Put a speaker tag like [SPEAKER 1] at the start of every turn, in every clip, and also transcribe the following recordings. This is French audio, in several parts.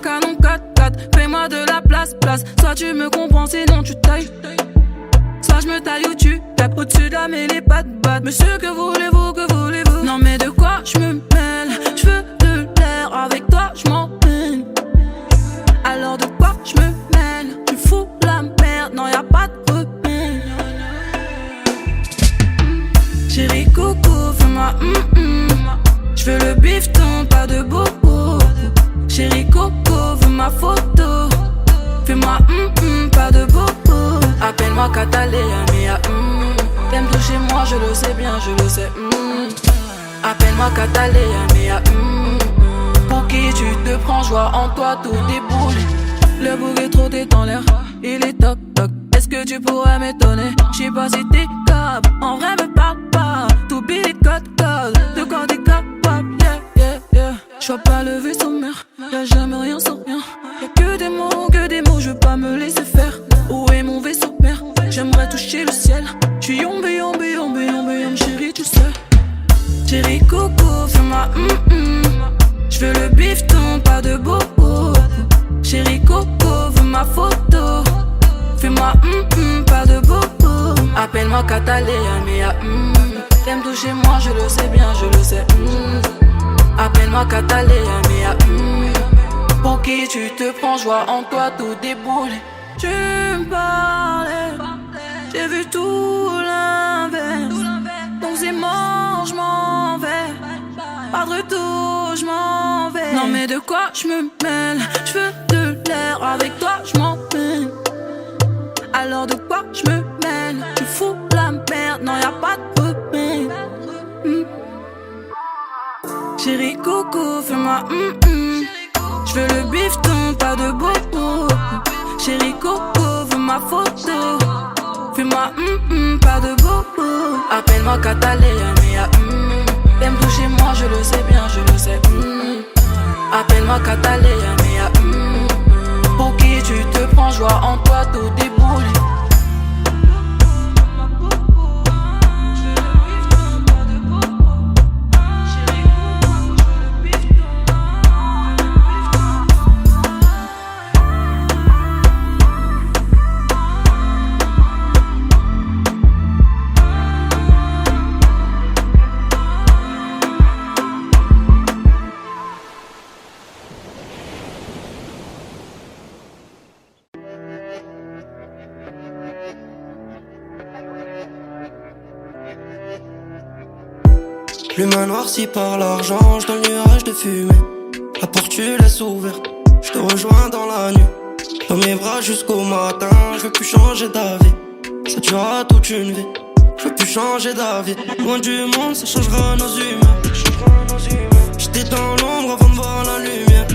[SPEAKER 1] Appelle-moi canon 4-4, fais-moi de la place. Soit tu me comprends, sinon tu tailles. Soit je me taille ou tu tapes au-dessus de la mêlée, pas de batte. Monsieur, que voulez-vous, que voulez-vous? Non mais de quoi je me mêle? Je veux de l'air, avec toi je m'en mêle. Alors de quoi je me mêle? Tu fous la merde, non y'a pas de remède. Chérie coco, fais-moi Je veux le bifton, pas de bobo. Chérie coco, veux ma photo. Fais-moi pas de bobo. Appelle-moi Catalina, mia T'aimes toucher moi, je le sais bien, je le sais Appelle-moi Catalina, mia Pour qui tu te prends, joie en toi, tout déboule. Le bouquet trop t'est en l'air, il est toc toc. Est-ce que tu pourrais m'étonner? J'sais pas si t'es capable, en vrai me parle pas. T'oublies les codes, de quoi t'es capable, yeah. J'vois pas le vaisseau mère, y'a jamais rien sans rien. Y'a que des mots, je veux pas me laisser faire. Où est mon vaisseau mère? J'aimerais toucher le ciel. J'suis yombe, chérie, tu sais. Chérie coco, fais-moi J'veux le bifton, pas de bobo. Chérie coco, veux ma photo. Fais-moi pas de bobo. Appelle-moi Catalina, mia T'aimes toucher moi, je le sais bien, je le sais Appelle-moi Catalina, mia Pour qui tu te prends, joie en toi, tout déboule. Tu me parlais, j'ai vu tout l'inverse. Donc c'est mort, je m'en vais. Pas de retour, je m'en vais. Non mais de quoi je me mêle? Je veux de l'air, avec toi je m'en mêle. Alors de quoi je me mêle? Tu fous la merde, non y'a pas de remède. Chérie coco, fais-moi Je veux le bifton, pas de bobo. Chérie coco, veux ma photo. Fais-moi pas de bobo. Appelle-moi Catalina, mia T'aimes toucher moi, je le sais bien, je le sais Appelle-moi Catalina, mia Pour qui tu te prends, joie en toi, tout déboule.
[SPEAKER 2] L'humain noirci par l'argent, je dans le nuage de fumée. La porte tu laisses ouverte, je te rejoins dans la nuit. Dans mes bras jusqu'au matin, je veux plus changer d'avis. Ça durera toute une vie, je veux plus changer d'avis. Loin du monde, ça changera nos humeurs. J'étais dans l'ombre avant de voir la lumière.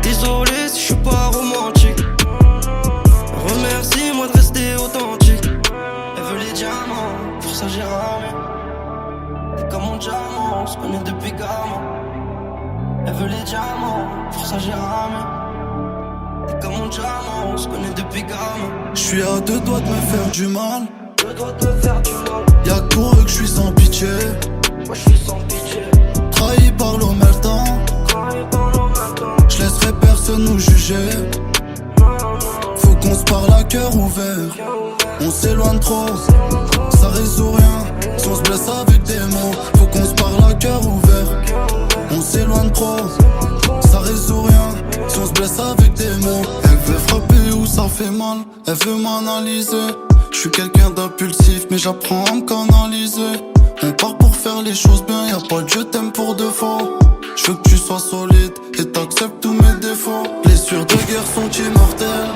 [SPEAKER 2] Désolé si je suis pas romantique. Remercie-moi de rester authentique. Elle veut les diamants, pour ça j'ai ramé. Comme mon diamant, on se connaît depuis gamin. Elle veut les diamants, pour ça j'ai ramé. Comme mon diamant, on se connaît depuis gamin.
[SPEAKER 3] J'suis à deux doigts de me faire du mal. Y'a que pour eux que j'suis sans pitié.
[SPEAKER 2] Moi j'suis sans pitié.
[SPEAKER 3] Trahi par l'omertan. J'laisserai personne nous juger. Faut qu'on se parle à cœur ouvert. On s'éloigne trop, ça résout rien. Si on se blesse avec des mots, faut qu'on se parle à cœur ouvert. On s'éloigne trop, ça résout rien. Si on se blesse avec des mots, elle veut frapper où ça fait mal, elle veut m'analyser. Je suis quelqu'un d'impulsif, mais j'apprends à me canaliser. On part pour faire les choses bien, y'a pas de je t'aime pour de faux. Je veux que tu sois solide et t'acceptes tous mes défauts. Blessures de guerre sont immortelles.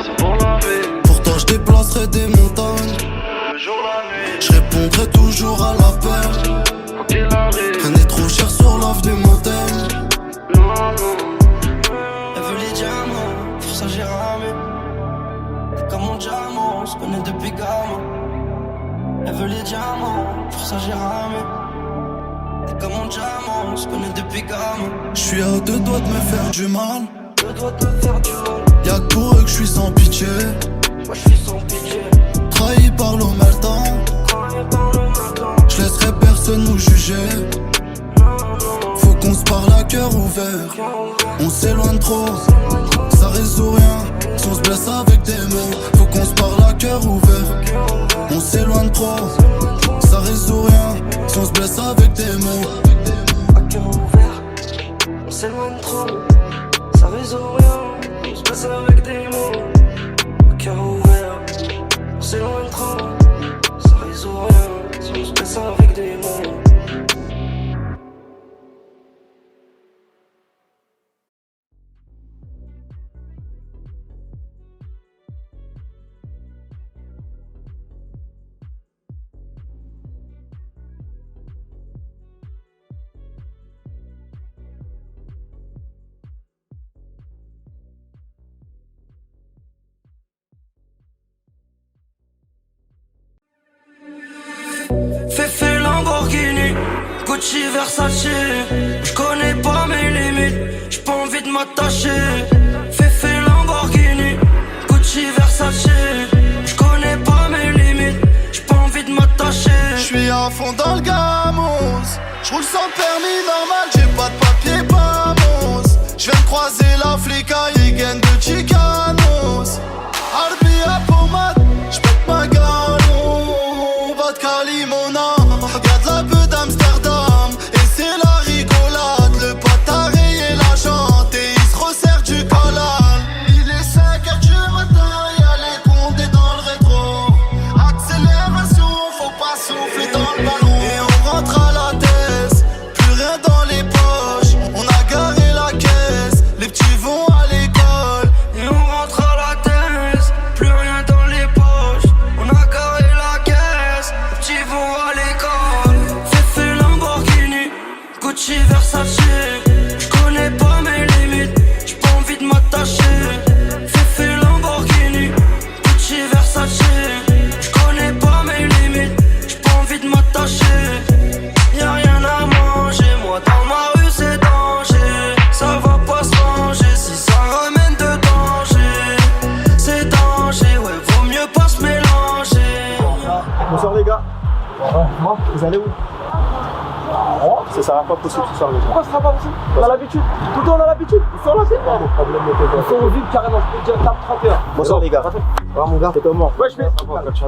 [SPEAKER 4] C'est pour la vie.
[SPEAKER 3] Pour toi je déplacerai des montagnes.
[SPEAKER 4] Le jour, la nuit.
[SPEAKER 3] Je répondrai toujours à l'appel.
[SPEAKER 4] Quand il arrive.
[SPEAKER 3] Rien n'est trop cher sur l'avenue moderne.
[SPEAKER 2] Elle veut les diamants, pour ça j'ai ramé. Comme mon diamant, on se connaît depuis gamin. Elle veut les diamants, pour ça j'ai ramé. Comme mon diamant, on se connaît depuis gamin.
[SPEAKER 3] J'suis à deux doigts de me faire du mal.
[SPEAKER 2] Deux doigts de me faire du mal.
[SPEAKER 3] Y'a que pour eux que j'suis sans pitié.
[SPEAKER 2] Moi j'suis sans pitié.
[SPEAKER 3] Trahi par l'omertan. J'laisserai personne nous juger. Faut qu'on se parle à cœur ouvert. ouvert. On s'éloigne trop, ça résout rien. Si on se blesse avec des mots, faut qu'on se parle à cœur ouvert. On s'éloigne trop, ça résout rien. Si on se blesse avec des mots,
[SPEAKER 2] à cœur ouvert. On s'éloigne trop, ça résout rien. On se blesse avec des mots, à cœur ouvert. On s'éloigne trop, ça résout rien. Si on se blesse avec des mots. Fefe Lamborghini, Gucci Versace. J'connais pas mes limites, j'ai pas envie de m'attacher. Fefe Lamborghini, Gucci Versace. J'connais pas mes limites, j'ai pas envie de m'attacher.
[SPEAKER 3] j'suis à fond dans le gamos. J'roule sans permis normal, j'ai pas de papier, pas mousse. J'viens de croiser la flicaille, gaine de Chicanos. Harbi à pommade, j'pète ma galon. Vodka limona, y'a de la peu d'Amsterdam. Et c'est la rigolade, le pote a rayé la jante. Et il se resserre du collal. Il est 5h du matin, y'a les condés dans le rétro. Accélération, faut pas souffler dans le ballon. Et on rentre à la tête, plus rien dans les poches. On a garé la caisse, les petits vont à l'école.
[SPEAKER 2] Et on rentre à la tête, plus rien dans les poches. On a carré la caisse, les petits vont à l'école. Fefe Lamborghini, Gucci Versace. J'connais pas mes limites, j'ai pas envie de m'attacher. Fefe Lamborghini, Gucci Versace. J'connais pas mes limites, j'ai pas envie de m'attacher. Y'a rien à manger, moi dans ma rue c'est danger. Ça va pas se ranger si ça ramène de danger. C'est danger, ouais, vaut mieux pas se mélanger.
[SPEAKER 5] Bonsoir les gars. Moi, vous allez où? Ça sera pas possible ce soir les gars. Pourquoi ça sera pas possible? On a l'habitude. Tout le temps on a l'habitude. Ils sont là, c'est quoi? Ils sont au vide carrément. Je peux dire tape 31. Bonsoir les gars. Voilà mon gars. C'est comment? Ouais, je fais.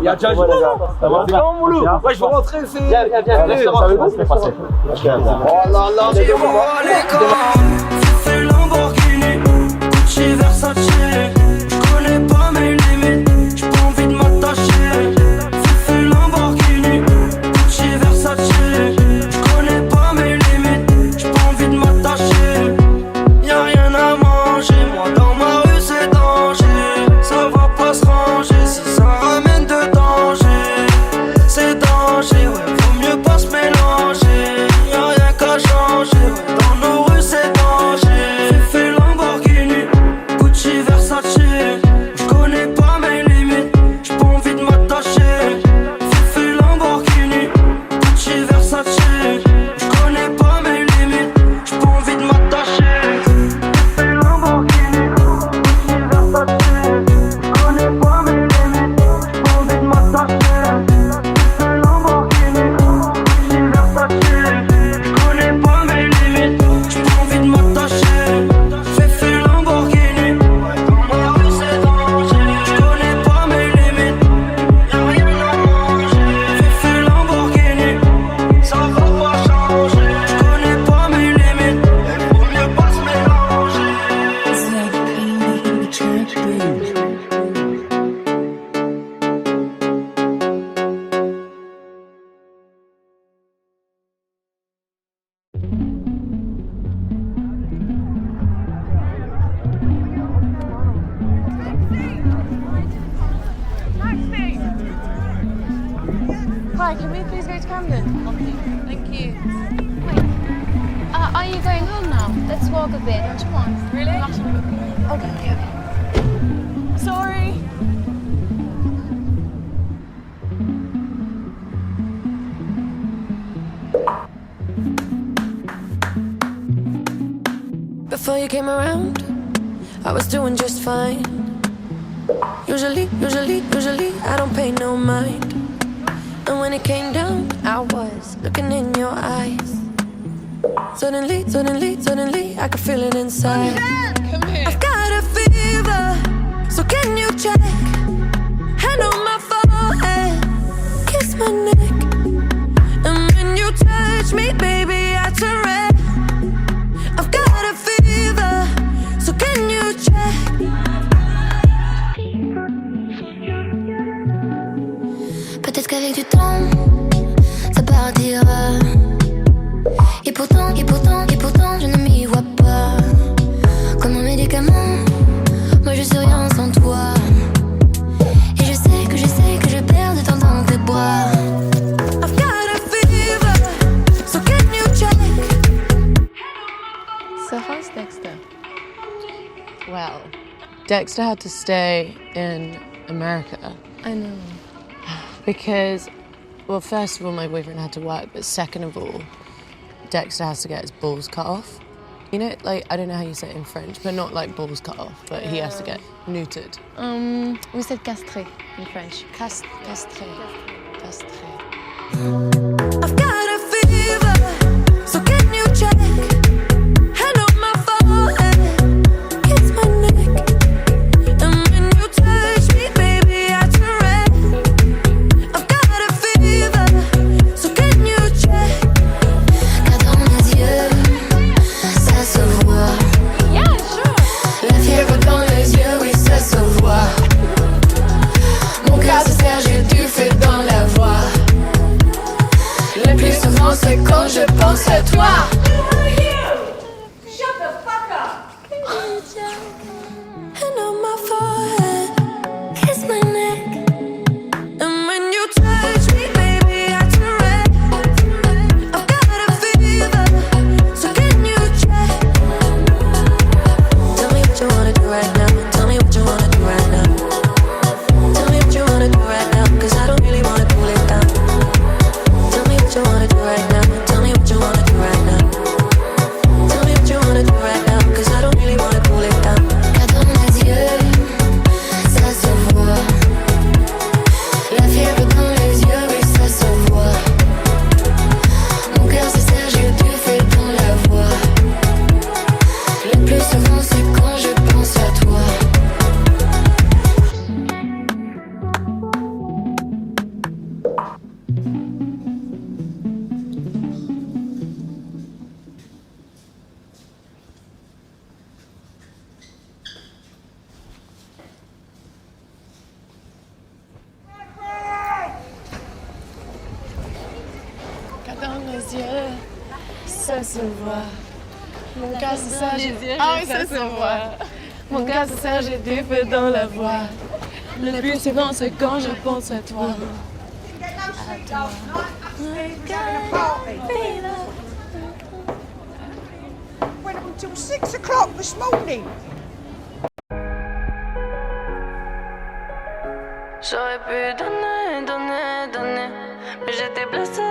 [SPEAKER 5] Il y a déjà un jour là. C'est comment mon loup? Ouais, je vais rentrer. C'est. Viens. C'est passé. Oh là là, c'est moi.
[SPEAKER 2] Fefe Lamborghini, Gucci Versace. J'connais pas mes limites, j'ai pas envie de m'attacher. Fefe Lamborghini, Gucci Versace. J'connais pas mes limites, j'ai pas envie de m'attacher. Y'a rien à manger, moi dans ma rue c'est danger. Ça va pas se ranger si ça ramène de danger. C'est danger, ouais, vaut mieux pas se mélanger. Y'a rien qu'à changer, ouais, dans nos rues c'est danger. Fefe Lamborghini, Gucci Versace. J'connais pas mes limites, j'ai pas envie de m'attacher. Fefe Lamborghini, Gucci Versace. J'connais pas mes limites, j'ai pas envie de m'attacher. Fefe Lamborghini, Gucci Versace. J'connais pas mes limites, j'ai pas envie de m'attacher. Fefe Lamborghini, Gucci Versace. J'connais pas mes limites, j'ai pas envie de m'attacher. Fefe Lamborghini, dans ma rue c'est danger. J'connais pas mes limites, y'a rien à manger. Fefe Lamborghini, ça va pas changer. J'connais pas mes limites, vaut mieux pas se mélanger.
[SPEAKER 6] Hi, can we please go to Camden? Thank you. Are you going home now? Let's walk a bit, don't you want? Really? Okay.
[SPEAKER 1] Sorry.
[SPEAKER 7] Before you came around, I was doing just fine. Usually, I don't pay no mind. And when it came down, I was looking in your eyes. Suddenly, I can feel it inside. I've got a fever, so can you check? Hand on my forehead, kiss my neck. And when you touch me, baby, I turn red. I've got a fever, so can you check? Peut-être qu'avec du temps, ça partira. Et pourtant, je ne m'y vois pas. Comme un médicament, moi je suis rien sans toi. Et je sais que je perds de temps dans tes bras. I've got a fever, so can you check?
[SPEAKER 8] So how's Dexter? Well, Dexter had to stay in America.
[SPEAKER 6] I know.
[SPEAKER 8] Because, well, first of all, my boyfriend had to work, but second of all, Dexter has to get his balls cut off. You know, like, I don't know how you say it in French, but not like balls cut off, but he has to get neutered.
[SPEAKER 6] We said castré in French.
[SPEAKER 8] Castré.
[SPEAKER 7] I've got a fever, so can you check? Hand on my forehead, kiss my neck. And when you touch me, baby, I turn red. I've got a fever, so can you check? Car dans mes yeux, ça se voit.
[SPEAKER 6] Yeah, sure.
[SPEAKER 7] La fièvre dans les yeux, oui, ça se voit. Mon cœur se serre, j'ai du feu dans la voix. Le plus souvent, c'est quand je pense à toi. Hand on my forehead, kiss my neck. And when you touch me, baby, I turn red. I've got a fever, so can you check? Tell me what you wanna do right now. Tell me what you wanna do right now. Tell me what you wanna do right now, 'cause I don't really wanna cool it down. Tell me what you wanna do right now. Tell me what you wanna do right now. Tell me what you wanna do right now, 'cause I don't really wanna cool it down. Car dans mes yeux, ça se voit. La fièvre dans les yeux, oui, ça se voit. Mon cœur se serre, j'ai du feu dans la voix. Le plus souvent, c'est quand je pense à toi.
[SPEAKER 8] Car dans mes yeux, ça se voit. Mon cœur se serre, j'ai du feu. Ah oui, ça se voit. Mon cœur se serre, j'ai du feu dans la voix. Le plus souvent, c'est quand je pense à toi.
[SPEAKER 9] Went up until 6 o'clock this morning.
[SPEAKER 7] J'aurais pu donner, mais j'étais blessée.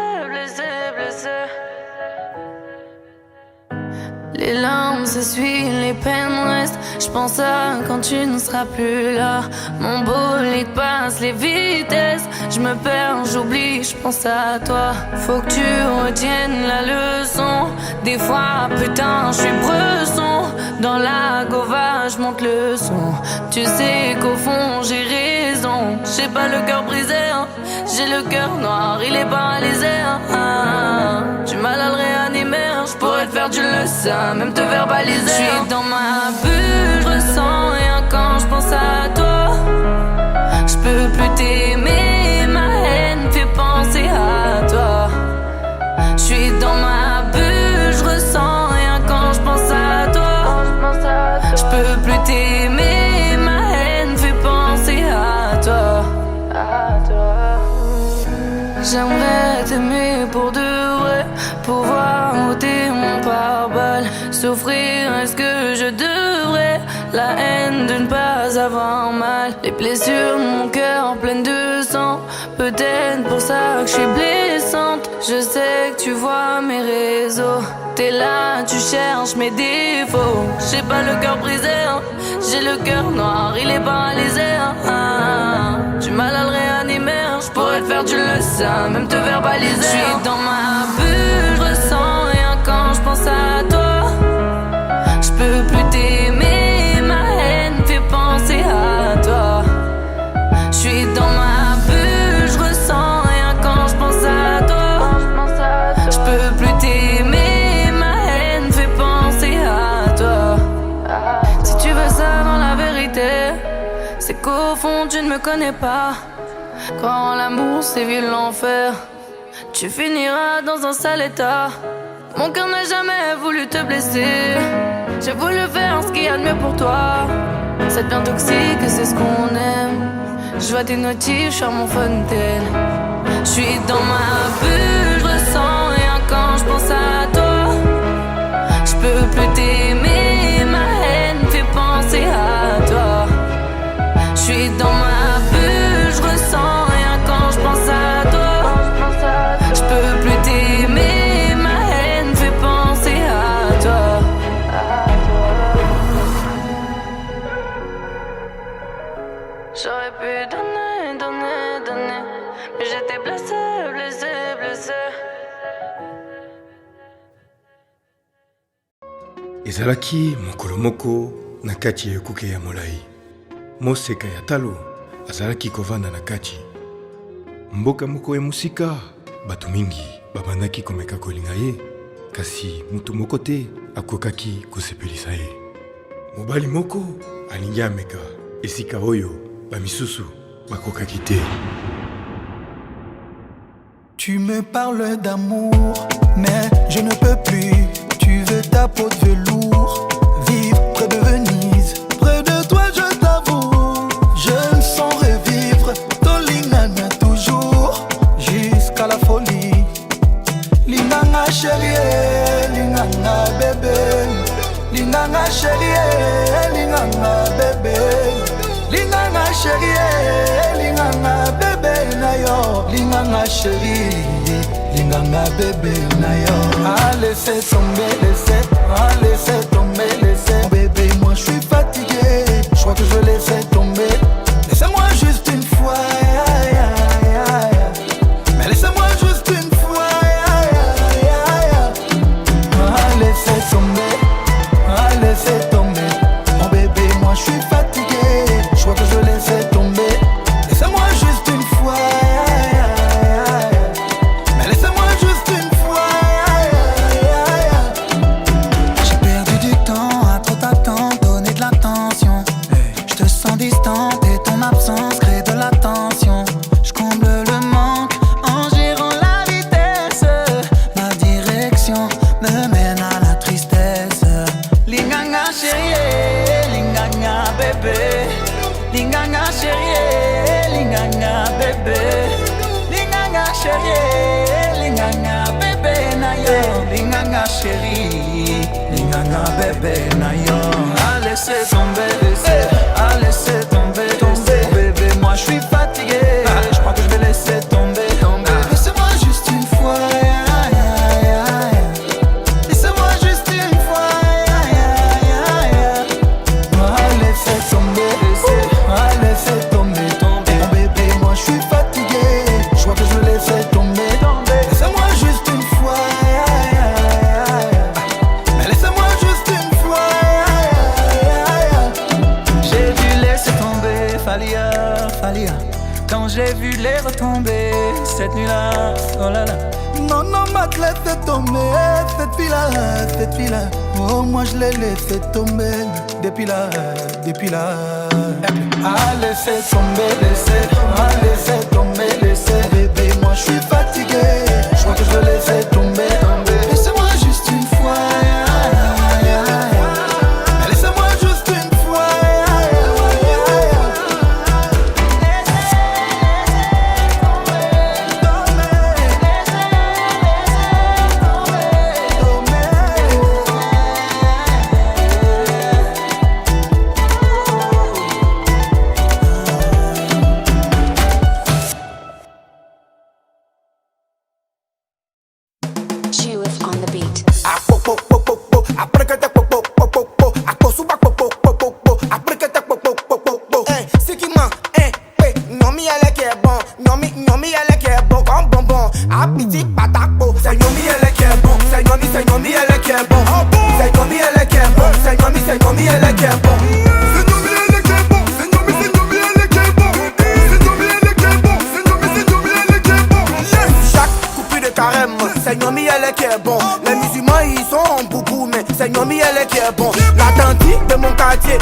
[SPEAKER 7] Les larmes s'essuient, les peines restent. J'pense à quand tu ne seras plus là. Mon bolide passe les vitesses. J'me perds, j'oublie, j'pense à toi. Faut que tu retiennes la leçon. Des fois, putain, j'suis bresson. Dans la gova, j'monte le son. Tu sais qu'au fond, j'ai raison. J'ai pas le cœur brisé, hein. J'ai le cœur noir, il est paralysé, hein. Du mal à le réanimer, hein. J'pourrais te faire, tu le sais, même te verbaliser. J'suis dans ma bulle, j'ressens rien quand j'pense à toi. J'peux plus t'aimer, ma haine fait penser à toi. J'suis dans ma bulle, j'ressens rien quand j'pense à toi. J'peux plus t'aimer, ma haine fait penser à toi. J'aimerais t'aimer pour de vrai, pouvoir ôter mon pare-balles. Souffrir, est-ce que je devrais? La haine de ne pas avoir mal. Les blessures de mon cœur pleines de sang. Peut-être pour ça que je suis blessante. Je sais que tu vois mes réseaux. T'es là, tu cherches mes défauts. J'ai pas le cœur brisé, hein. J'ai le cœur noir, il est paralysé, hein. Du mal à le réanimer, hein. J'pourrais te faire, tu le sais, même te verbaliser. J'suis dans ma bulle, j'ressens rien quand me connais pas. Croire en l'amour, c'est vivre l'enfer. Tu finiras dans un sale état. Mon cœur n'a jamais voulu te blesser. J'ai voulu faire ce qu'il y a de mieux pour toi. Ça devient toxique, c'est ce qu'on aime. Je vois tes notifs, je suis à mon fontaine. Je suis dans ma bulle, je ressens rien quand je pense à toi. Je peux plus t'aimer, ma haine fait penser à toi. Je suis dans ma bulle, je ressens rien quand je pense à toi. Je peux plus t'aimer, ma haine fait penser à toi. J'aurais pu donner, donner, donner, mais j'étais blessée, blessée, blessée.
[SPEAKER 10] ezalaki mokolo moko na kati ya ekuke ya molai. Moseka ya talo azalaki kovanda na kati. Mboka moko ya musika, bato mingi babandaki komeka kolinga ye, kasi mutu moko te akokaki kosepelisa ye. Mobali moko alingi ameka esika oyo bamisusu bakokaki te.
[SPEAKER 3] Tu me parles d'amour, mais je ne peux plus. Tu veux ta peau de velours, vivre près de Venise. Près de toi je t'avoue, je me sens revivre. Tolingana toujours, jusqu'à la folie. Linganga chérie, linganga bébé. Linganga chérie, linganga bébé. Linganga chérie, linganga bébé nayo. Linganga chérie, linganga bébé nayo. Ah laissez tomber, laissez tomber, laissez. Bébé moi je suis fatigué, je crois que je laissais tomber. Laissez-moi juste une fois, mais laissez-moi juste une fois. Ah laissez tomber, oh bébé moi je suis fatigué, je crois que je laissais tomber. Laissez-moi juste une fois, mais laissez-moi juste une fois. J'ai perdu du temps à trop t'attendre, donner de l'attention. Je te sens distante et ton absence crée de la tension. Je comble le manque en gérant la vitesse. Ma direction me mène à la tristesse. Linganga chérie, linganga bébé. Linganga chérie, linganga bébé. Linganga chérie, linganga bébé nayo. Linganga chérie, linganga bébé nayo. Ah laissez tomber, laissez tomber, tomber. Bébé moi je suis fatigué, je crois que je vais laisser tomber, tomber. Laissez-moi juste une fois. Laissez-moi juste une fois. Ah laissez tomber, laissez tomber, tomber. Mon bébé moi je suis fatigué, je crois que je vais laisser tomber, tomber. Laissez-moi juste une fois. Mais laissez-moi juste une fois. J'ai dû laisser tomber, Falia. Quand j'ai vu les retomber cette nuit-là, oh là là. Non, Matt, laisse tomber cette fille-là. Oh, moi je l'ai laissé tomber depuis là. Ah, laissez tomber, laissez tomber, laissez. Bébé, moi je suis fatigué, je crois que je vais laisser tomber, tomber. Laissez-moi juste une fois. Mais laissez-moi juste une fois.
[SPEAKER 11] Judith on the beat.
[SPEAKER 2] Seigneur, elle est qui est bon. Les musulmans ils sont beaucoup, mais
[SPEAKER 11] c'est Nomi elle qui est bon. La tante de mon quartier,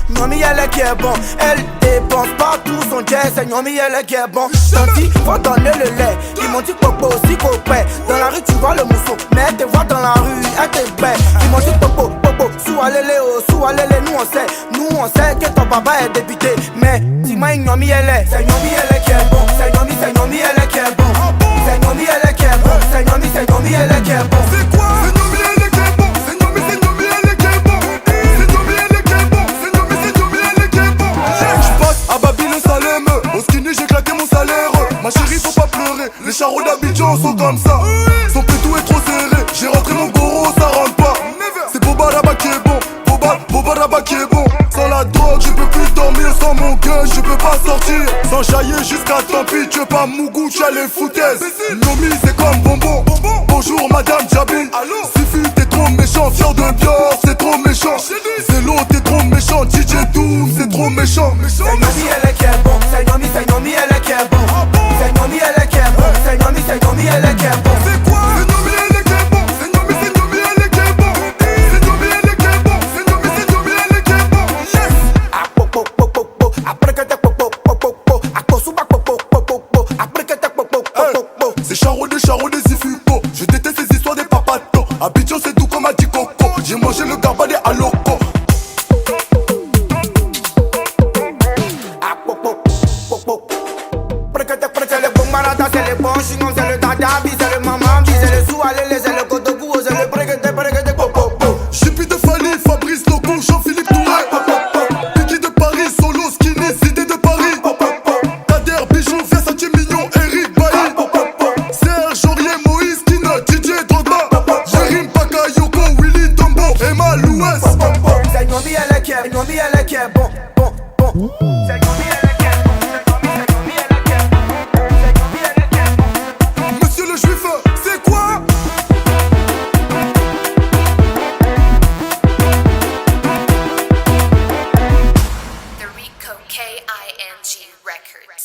[SPEAKER 11] Nomi elle qui est bon. Elle dépense pas tout son jet, c'est Nomi elle qui est bon. Tanti, faut donner le lait. Ils m'ont dit popo aussi copain. Dans la rue tu vois le mousseau, mais te vois dans la rue, elle te bête. Ils m'ont dit popo, popo, sous alélé, nous on sait que ton papa est député. Mais dis-moi Nomi elle est, c'est Nomi elle qui est bon. C'est Nomi elle qui est bon. C'est Nomi elle qui est bon. C'est Nomi elle qui est bon.
[SPEAKER 3] C'est quoi? C'est Nomi elle qui est bon. C'est Nomi elle qui est bon. C'est Nomi elle qui est bon. C'est Nomi elle qui est bon. J'passe à Babylone Salem. Au skinny j'ai claqué mon salaire. Ma chérie faut pas pleurer. Les charros d'Abidjan sont comme ça. Son pétou est trop serré. J'ai rentré mon goro, ça rentre pas. C'est Boba là-bas qui est bon. Boba là-bas qui est bon. Sans la drogue je peux plus dormir. Sans mon gun je peux pas sortir. Sans chailler jusqu'à tant pis. Tu veux pas Mougou, tu as les foutaises. Nomi c'est comme bonbon. Bonjour madame Jabi. Suffit t'es trop méchant. Fier de Bior c'est trop méchant. Zélo t'es trop méchant. DJ Doom c'est trop méchant.
[SPEAKER 11] C'est Nomi elle qui est bon. C'est Nomi elle qui est bon. C'est Nomi elle qui est bon. C'est Nomi elle qui est bon.
[SPEAKER 3] C'est quoi? C'est Nomi elle qui est bon. C'est Nomi elle qui est bon. C'est Nomi elle qui est bon. C'est Nomi elle qui est bon. Yes. C'est Charo des Zifupo. Je déteste ces histoires des papatos. Abidjan c'est tout comme a dit Coco. J'ai mangé le garba des Aloko.
[SPEAKER 11] C'est le bon marada, c'est le bon chignon, c'est le dadabi, c'est le mamambi, c'est le soualélé, c'est le kodogou, c'est le breguete popo.
[SPEAKER 3] Jippy de Fali, Fabrice Loco, Jean-Philippe Touré. Biggie de Paris, Solo, Skinny, Zidé de Paris. Kader, Bijou, Versace, Mignon, Eric Bailly. Serge, Aurier, Moïse, Kino, DJ Drogba. Jérim, Bakayoko, Willy, Tombo, Emma, Louès.
[SPEAKER 11] C'est Nomi elle qui est bon. C'est Nomi elle qui est bon.
[SPEAKER 3] Monsieur le juif, c'est quoi?
[SPEAKER 7] The Rico K-I-N-G Records.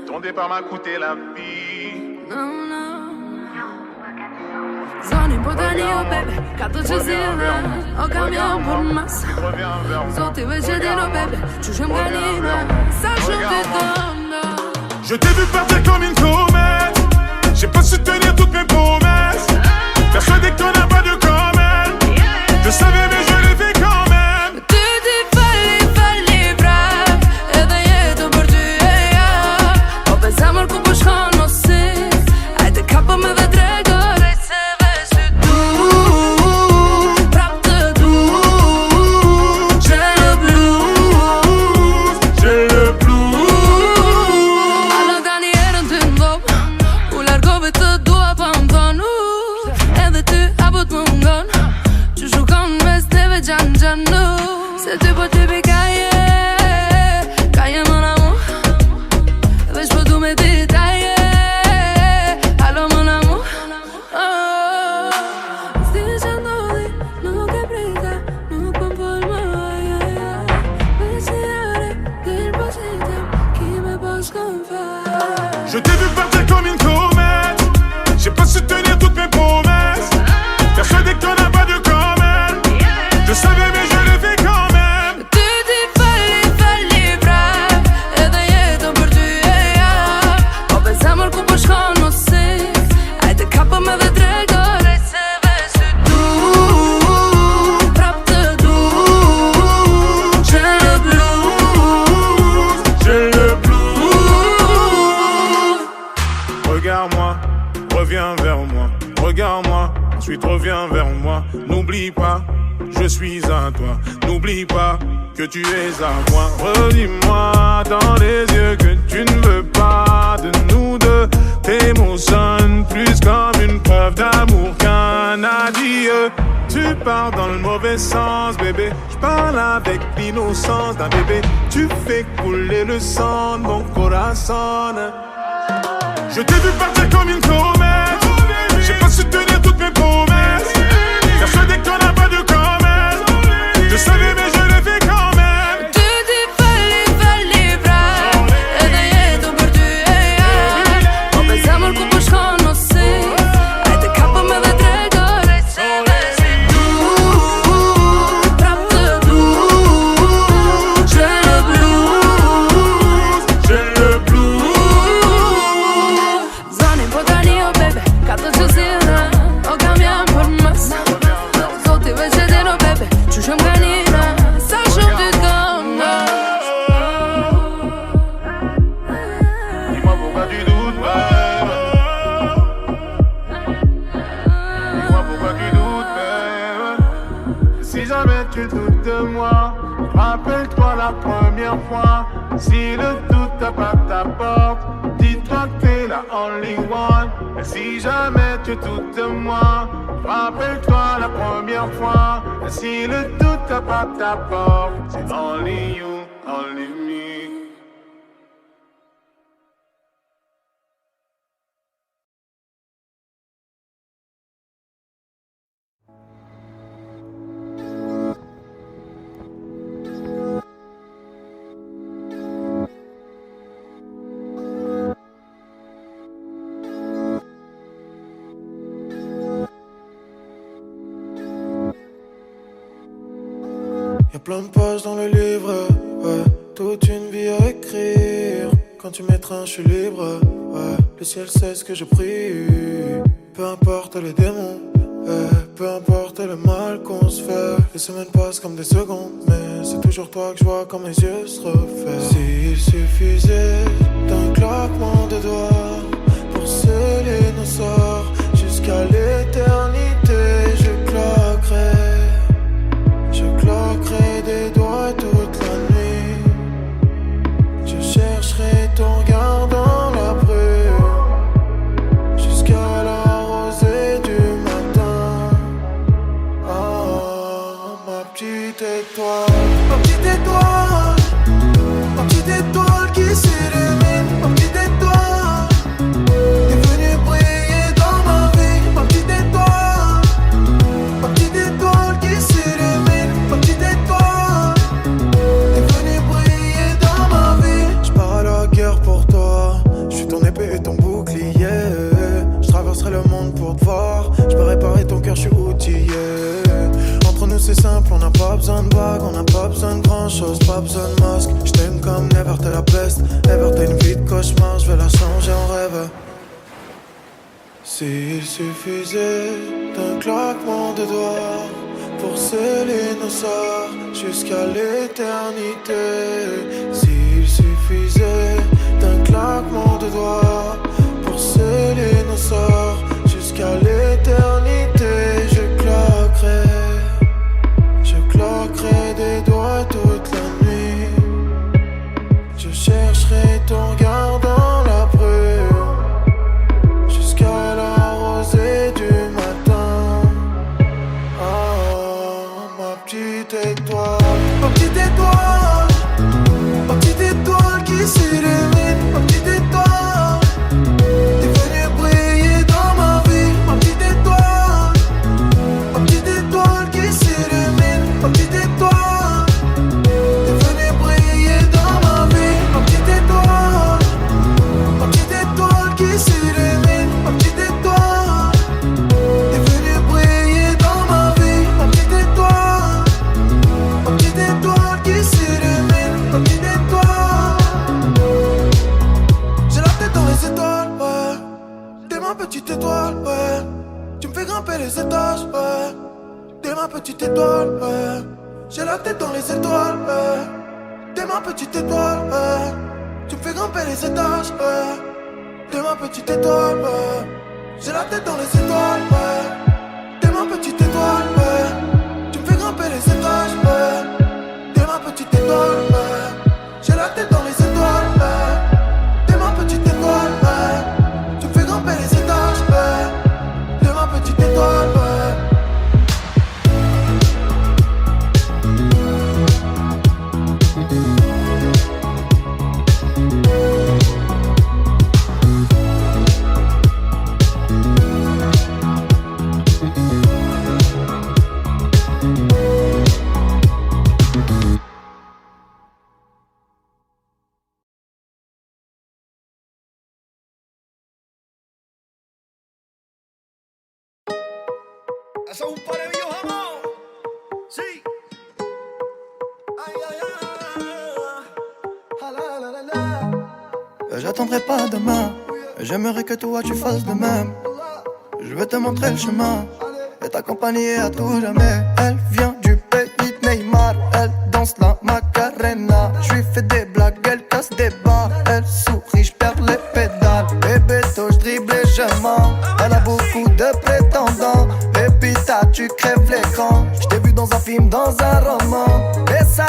[SPEAKER 4] Ton départ m'a coûté la vie.
[SPEAKER 1] Zoni podanio, baby, kato ci zile O camion por massa Zoti veće dino, baby, čužem ganina Sažem te donna.
[SPEAKER 12] Je t'ai vu partir comme une comète. J'ai pas su tenir toutes mes promesses. Persuadé que t'en as pas de comme elle. Je savais mais je l'ai fait quand même.
[SPEAKER 1] Tu ti falli brav Edhe jetën për ty e ja Po bezamër ku po shkon mos si Ajde kapo me dhe drego Rejt se veç ty du Prap të du J'ai le blues
[SPEAKER 12] J'ai le blues.
[SPEAKER 1] Alo tani erën ty ndop U largove të dua pa më thonu Edhe ty apo të më ngon Që shukon mes teve gjanë Se ty po ty pi Kaje mon amour Veç po du me ditaje Alo mon amour S'ti që ndodhi Nuk e prita Nuk po m'fol më Veç një are Del po qitem Ki me po shkon fal
[SPEAKER 12] Je t'ai vu partir comme une comète. J'ai pas su tenir toutes mes promesses. Persuadé que t'en as pas de comme elle. Je savais mais je l'ai fait quand même.
[SPEAKER 1] Tu ti falli brav Edhe jetën për ty e ja Po bezamër ku po shkon mos si Ajde kapo me dhe drego Rejt se veç ty du Prap të du J'ai le blues
[SPEAKER 12] J'ai le blues. Regarde-moi, reviens vers moi. Regarde-moi, ensuite reviens vers moi. N'oublie pas, je suis à toi. N'oublie pas que tu es à moi. Redis-moi dans les yeux que tu ne veux pas de nous deux. Tes mots sonnent plus comme une preuve d'amour qu'un adieu. Tu pars dans le mauvais sens, bébé. Je parle avec l'innocence d'un bébé. Tu fais couler le sang de mon corazon. Je t'ai vu partir comme une comète. J'ai pas su tenir toutes mes promesses. Persuadé que t'en as pas de corps.
[SPEAKER 4] tu doutes de moi, rappelle-toi la première fois. Si le doute tape à ta porte, dis-toi que t'es la only one. Et si jamais tu doutes de moi, rappelle-toi la première fois. Et si le doute tape à ta porte, c'est only you, only me.
[SPEAKER 13] Y'a plein de pages dans le livre, ouais, toute une vie à écrire. Quand tu m'étreins, je suis libre, ouais, le ciel sait ce que je prie. Peu importe les démons, peu importe le mal qu'on se fait. Les semaines passent comme des secondes, mais c'est toujours toi que je vois quand mes yeux se refaient. S'il suffisait d'un claquement de doigts pour sceller nos sorts jusqu'à l'éternité, je claquerai des doigts toute la nuit. Je chercherai ton regard dans la brume jusqu'à la rosée du matin. Ah, ma petite étoile, ma petite étoile, ma petite étoile qui s'illumine, ma petite étoile, t'es venue briller dans ma vie, ma petite étoile, ma petite étoile qui s'illumine, ma petite étoile, t'es venue briller dans ma vie. J'pars à la guerre pour toi, j'suis ton épée et ton bouclier. J'traverserai le monde pour te voir, j'peux réparer ton cœur, j'suis outillé. Entre nous c'est simple, on n'a pas besoin de bague, on n'a pas besoin de grand chose, pas besoin de masque. J't'aime comme never, t'es la peste, ever t'es une vie de cauchemar, j'vais la changer en rêve. S'il suffisait d'un claquement de doigts pour sceller nos sorts jusqu'à l'éternité. S'il suffisait d'un claquement de doigts pour sceller nos sorts jusqu'à l'éternité, je claquerai des doigts toute la nuit. Je chercherai ton regard dans la brume jusqu'à la rosée du matin. Ah, ma petite étoile, ma petite étoile, ma petite étoile qui s'illumine, ma petite étoile, t'es venue briller dans ma vie, ma petite étoile, ma petite étoile qui s'illumine, ma petite étoile, t'es venue briller dans ma vie, ma petite étoile, ma petite étoile qui s'illumine, ma petite étoile, t'es venue briller dans ma vie, ma petite étoile, ma petite étoile qui s'illumine, ma petite étoile. J'ai la tête dans les étoiles, ouais. T'es ma petite étoile, ouais. Tu me fais grimper les étages, ouais. T'es ma petite étoile, ouais. J'ai la tête dans les étoiles, ouais. T'es ma petite étoile, ouais. Tu me fais grimper les étages, ouais. T'es ma petite étoile, ouais. J'ai la tête dans les étoiles, ouais. T'es ma petite étoile, ouais. Tu me fais grimper les étages, ouais. T'es ma petite étoile, ouais. J'ai la tête dans les étoiles, ouais. T'es ma petite étoile, ouais. Tu me fais grimper les étages, ouais. T'es ma petite étoile, ouais.
[SPEAKER 14] Eso es un parevillo jamón. Sí. Aïe, aïe, aïe.
[SPEAKER 15] J'attendrai pas demain. J'aimerais que toi tu fasses de même. Je vais te montrer le chemin et t'accompagner à tout jamais. Elle vient du pays de Neymar. Elle danse la Macarena. Je lui fais des blagues, elle casse des barres. Elle sourit, je perds les pédales. Bébé, je dribble et je mens. Elle a beaucoup de prétendants. Pépita, tu crèves l'écran. Je t'ai vu dans un film, dans un roman.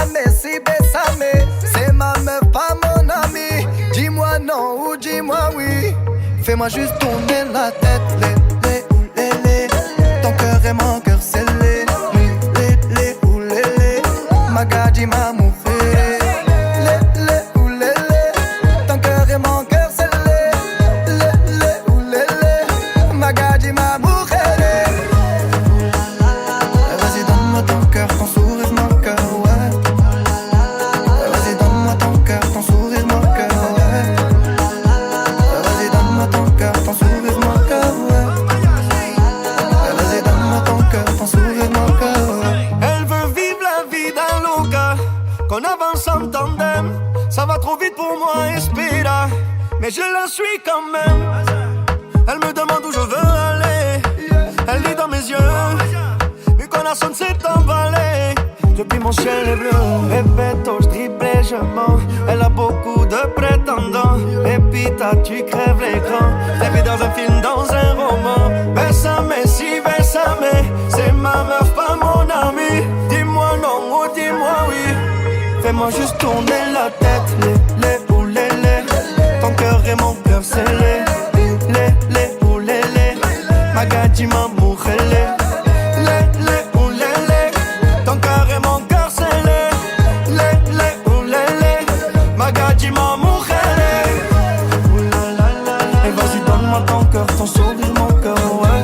[SPEAKER 15] bésame, si bésame. C'est ma meuf, pas mon ami. Dis-moi non ou dis-moi oui. Fais-moi juste tourner la tête, les. Ton cœur est mon cœur scellé. Les ou les. Magadji ma mujer. Les ou les. Ton cœur est mon cœur scellé. Les ou les. Magadji ma mujer. Vas-y donne-moi ton cœur, ton sourire, mon cœur, ouais. Vas-y donne-moi ton cœur, ton sourire, mon cœur, ouais. Vas-y donne-moi ton cœur, ton sourire, mon cœur, ouais. Vas-y donne-moi ton cœur, ton sourire, mon cœur, ouais.
[SPEAKER 13] Elle veut vivre la vie d'un loca, qu'on avance en tandem. Ça va trop vite pour moi, espera, mais je la suis quand même. Elle me demande où je veux aller. Elle lit dans mes yeux, vu qu'on a sonné s'est emballé. Depuis mon ciel est bleu, répéto, je dribble et je mens. Elle a beaucoup de prétendants. Pépita, tu crèves l'écran. T'es vu dans un film, dans un roman. Bésame, si bésame. C'est ma meuf, pas mon ami. Dis-moi non ou dis-moi oui. Fais-moi juste tourner la tête. Les ou les. Ton cœur et mon cœur scellé. Les ou les. Magadji ma mujer. Les ou les. Ton cœur et mon cœur scellé. Les ou les. Magadji ma mujer. Et vas-y donne-moi ton cœur, ton sourire, mon cœur, ouais.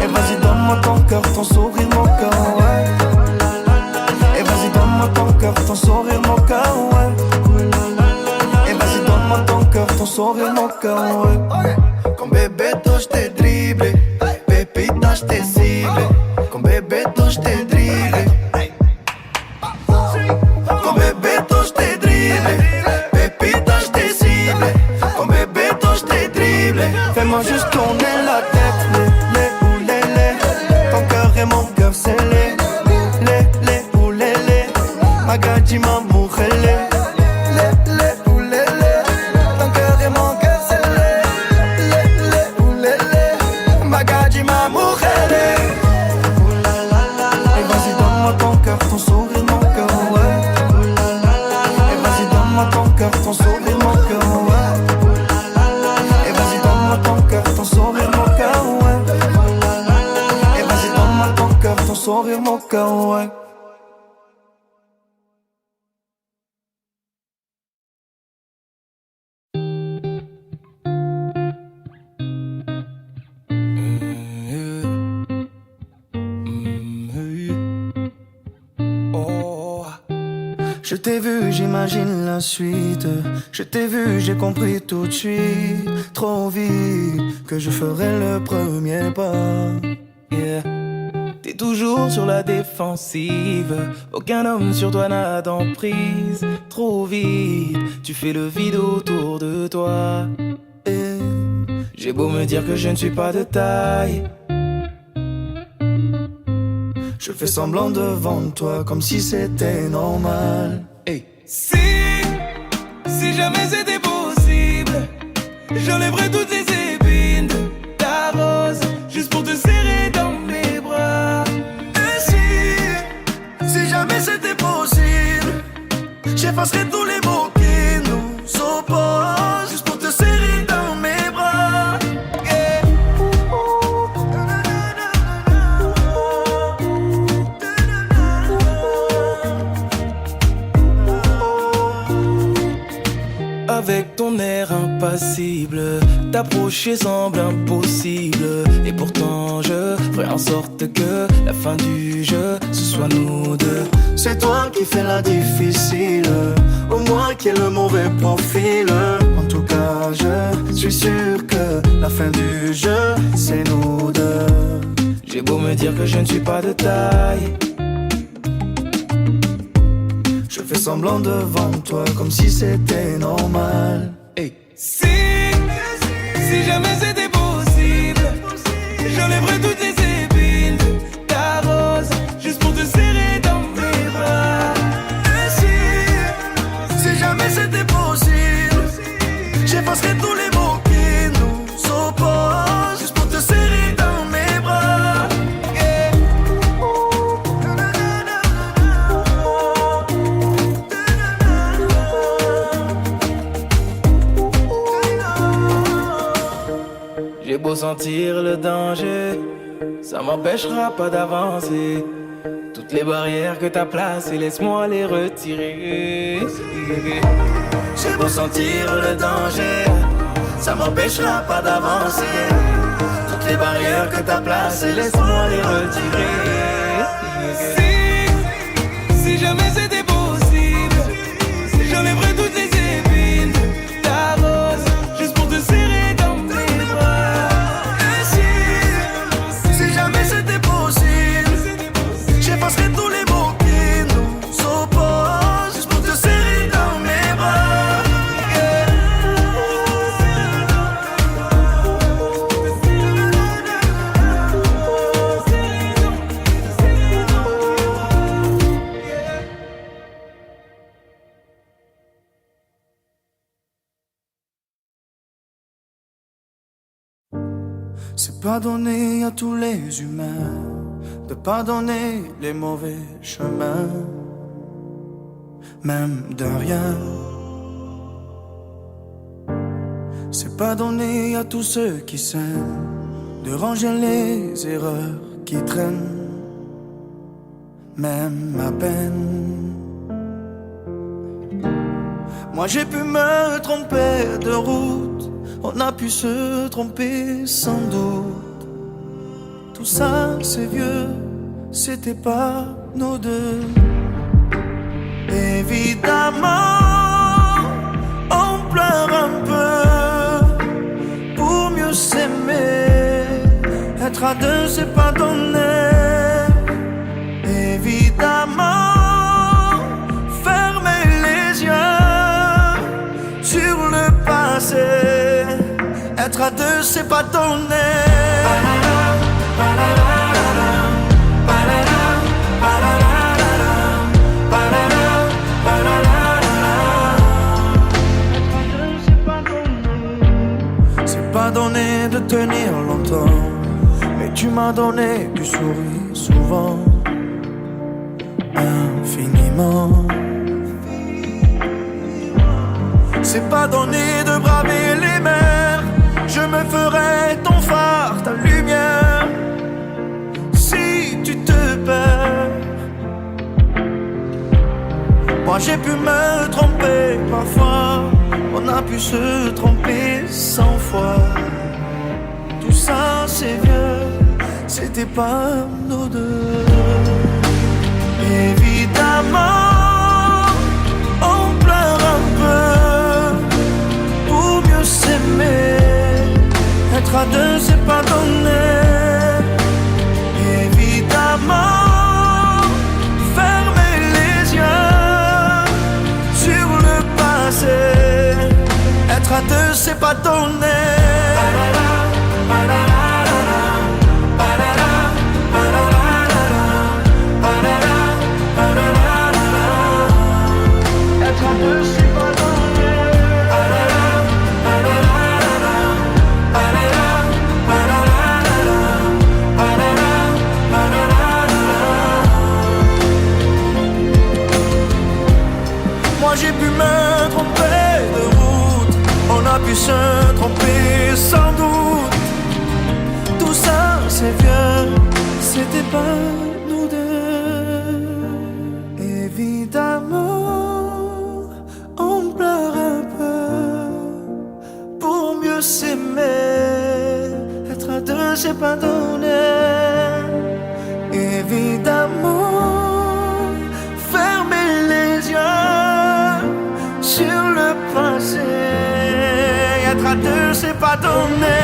[SPEAKER 13] Et vas-y donne-moi ton cœur, ton sourire, mon cœur, ouais. Et vas-y donne-moi ton cœur, ton sourire, mon cœur, ouais. Et vas-y donne-moi ton cœur, ton sourire, mon cœur, ouais.
[SPEAKER 15] Con Bebeto j't'ai dribblé, Pépita j't'ai ciblé. Con Bebeto j't'ai dribblé. Con Bebeto j't'ai dribblé, Pépita j't'ai ciblé. Con Bebeto j't'ai dribblé.
[SPEAKER 13] Fais-moi juste tourner la tête. Les ou les. Ton cœur et mon cœur scellé. Les ou les. Magadji ma mujer.
[SPEAKER 15] Les ou les. Ton cœur et mon cœur scellé. Les ou les.
[SPEAKER 13] Magadji ma mujer. Et vas-y donne-moi ton cœur, ton sourire, mon cœur, ouais. Et vas-y donne-moi ton cœur, ton sourire, mon cœur, ouais. Et vas-y donne-moi ton cœur, ton sourire, mon cœur, ouais. Et vas-y donne-moi ton cœur, ton sourire, mon cœur, ouais.
[SPEAKER 15] Je t'ai vu, j'imagine la suite. Je t'ai vu, j'ai compris tout de suite. Trop vite que je ferai le premier pas. Yeah. T'es toujours sur la défensive. Aucun homme sur toi n'a d'emprise. Trop vite, tu fais le vide autour de toi. Et j'ai beau me dire que je ne suis pas de taille. Je fais semblant devant toi comme si c'était normal. Hey.
[SPEAKER 13] Si jamais c'était possible, j'enlèverais toutes les épines de ta rose, juste pour te serrer dans mes bras. Et si jamais c'était possible, j'effacerais tous les mots qui nous opposent, juste pour te serrer dans mes bras. Yeah.
[SPEAKER 15] Avec ton air impassible, t'approcher semble impossible. Et pourtant je ferai en sorte que la fin du jeu, ce soit nous deux. C'est toi qui fais la difficile, au moins qui est le mauvais profil. En tout cas je suis sûr que la fin du jeu, c'est nous deux. J'ai beau me dire que je ne suis pas de taille, je fais semblant devant toi comme si c'était normal. Hey.
[SPEAKER 13] Si jamais c'était possible, j'enlèverais toutes les épines de ta rose, juste pour te serrer dans mes bras. Et si jamais c'était possible, j'effacerais tous les mots qui nous opposent, juste pour te serrer dans mes bras. Yeah.
[SPEAKER 16] J'ai beau sentir le danger, ça m'empêchera pas d'avancer. Toutes les barrières que t'as placées, laisse-moi les retirer. J'ai beau sentir le danger, ça m'empêchera pas d'avancer. Toutes les barrières que t'as placées, laisse-moi les retirer. Si jamais c'était possible, j'enlèverais toutes les épines de ta rose, juste pour te serrer dans mes bras. Et si jamais c'était possible, j'effacerais tous les mots qui nous opposent, juste pour te serrer dans mes bras.
[SPEAKER 15] C'est pas donné à tous les humains de pardonner les mauvais chemins, même de rien. C'est pas donné à tous ceux qui s'aiment de ranger les erreurs qui traînent, même à peine. Moi j'ai pu me tromper de route, on a pu se tromper sans doute. Tout ça c'est vieux, c'était pas nous deux. Évidemment, on pleure un peu pour mieux s'aimer. Être à deux c'est pas donné. Évidemment, fermer les yeux sur le passé. Être à deux c'est pas donné. C'est pas donné de tenir longtemps, mais tu m'as donné du sourire souvent, infiniment. C'est pas donné de braver les mers, je me ferai ton phare, ta lumière. Si tu te perds, moi j'ai pu me tromper parfois, on a pu se tromper 100 fois. Tout ça c'est vieux, c'était pas nous deux. Évidemment, on pleure un peu pour mieux s'aimer. Être à deux c'est pas donné. Évidemment, fermer les yeux sur le passé. Être à deux c'est pas donné. Être à deux c'est pas donné. Moi j'ai pu me tromper de route, on a pu se tromper sans doute. Tout ça c'est vieux, c'était pas nous deux. Évidemment, on pleure un peu pour mieux s'aimer. Être à deux c'est pas donné. Évidemment, fermer les yeux sur le passé. Être à deux c'est pas donné.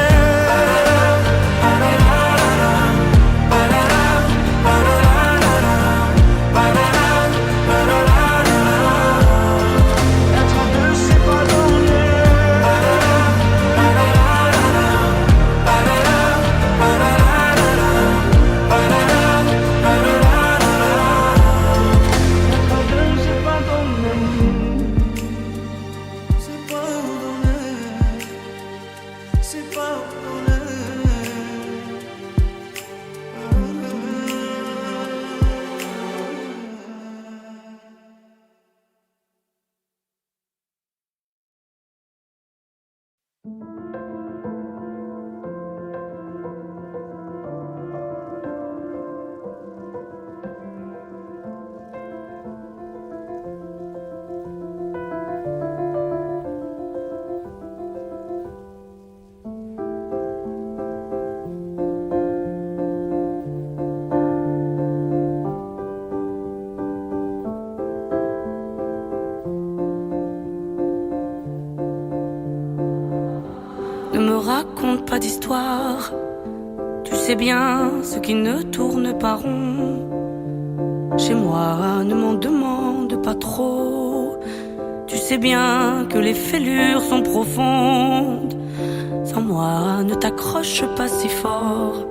[SPEAKER 7] ne me raconte pas d'histoire. Tu sais bien ce qui ne tourne pas rond. Chez moi, ne m'en demande pas trop. Tu sais bien que les fêlures sont profondes. Sans moi, ne t'accroche pas si fort.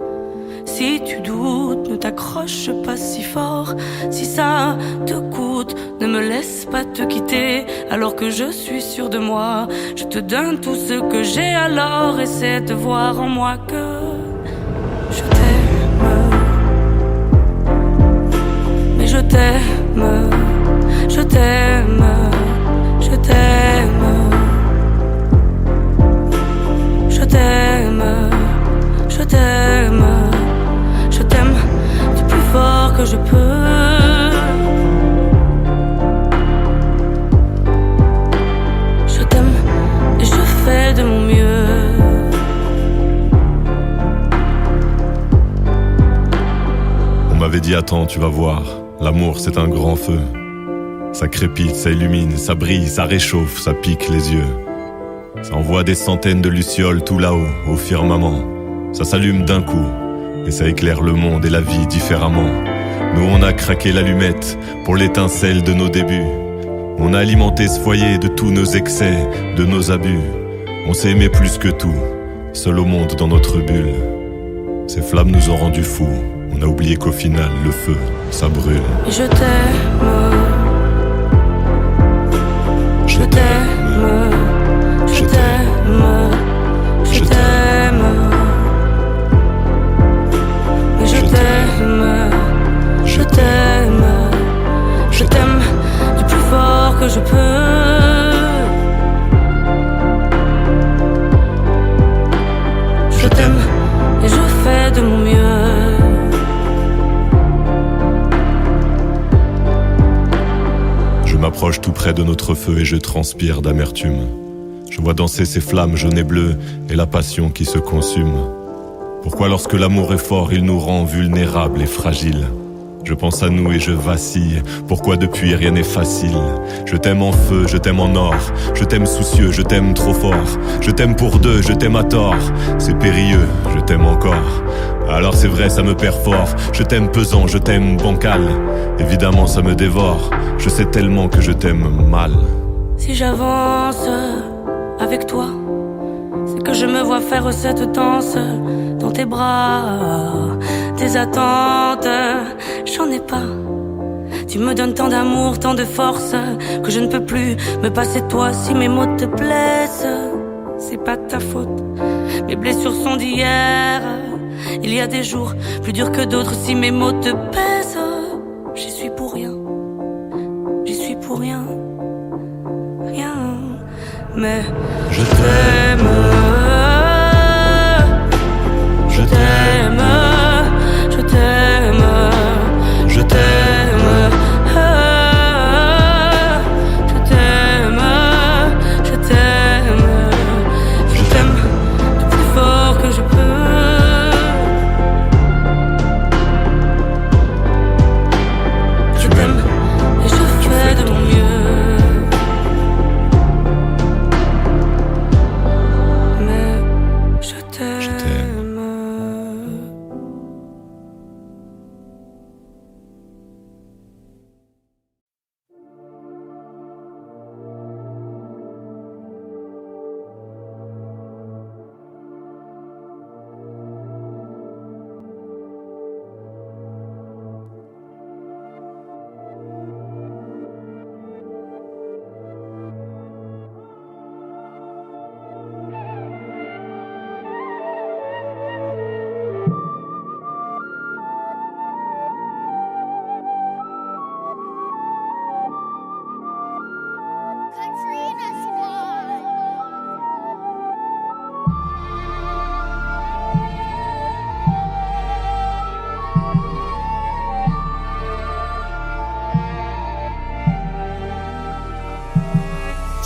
[SPEAKER 7] Si tu doutes, ne t'accroche pas si fort. Si ça te coûte, ne me laisse pas te quitter. Alors que je suis sûre de moi, je te donne tout ce que j'ai. Alors essaie de voir en moi que je t'aime. Mais je t'aime, je t'aime, je t'aime. Je t'aime, je t'aime. Je t'aime du plus fort que je peux. Je t'aime et je fais de mon mieux.
[SPEAKER 17] On m'avait dit attends, tu vas voir, l'amour c'est un grand feu. Ça crépite, ça illumine, ça brille, ça réchauffe, ça pique les yeux. Ça envoie des centaines de lucioles tout là-haut, au firmament. Ça s'allume d'un coup, et ça éclaire le monde et la vie différemment. Nous on a craqué l'allumette pour l'étincelle de nos débuts. On a alimenté ce foyer de tous nos excès, de nos abus. On s'est aimé plus que tout, seul au monde dans notre bulle. Ces flammes nous ont rendus fous. On a oublié qu'au final, le feu, ça brûle.
[SPEAKER 7] Et je t'aime. Je t'aime. Je t'aime. Je t'aime. Et je t'aime. Je t'aime. Je t'aime du plus fort que je peux. Je t'aime et je fais de mon mieux.
[SPEAKER 17] Je m'approche tout près de notre feu et je transpire d'amertume. Je vois danser ces flammes jaunes et bleues et la passion qui se consume. Pourquoi lorsque l'amour est fort, il nous rend vulnérables et fragiles? Je pense à nous et je vacille. Pourquoi depuis rien n'est facile? Je t'aime en feu, je t'aime en or. Je t'aime soucieux, je t'aime trop fort. Je t'aime pour deux, je t'aime à tort. C'est périlleux, je t'aime encore. Alors c'est vrai, ça me perd fort. Je t'aime pesant, je t'aime bancal. Évidemment ça me dévore. Je sais tellement que je t'aime mal.
[SPEAKER 7] Si j'avance avec toi, c'est que je me vois faire cette danse dans tes bras. Tes attentes, j'en ai pas. Tu me donnes tant d'amour, tant de force, que je ne peux plus me passer de toi. Si mes mots te plaisent, c'est pas ta faute. Mes blessures sont d'hier. Il y a des jours plus durs que d'autres. Si mes mots te pèsent, j'y suis pour rien. J'y suis pour rien. Rien. Mais je t'aime. Je t'aime. Je t'aime. Je t'aime. Je t'aime. Je t'aime. Je t'aime du plus fort que je peux. Je t'aime et je fais de mon mieux.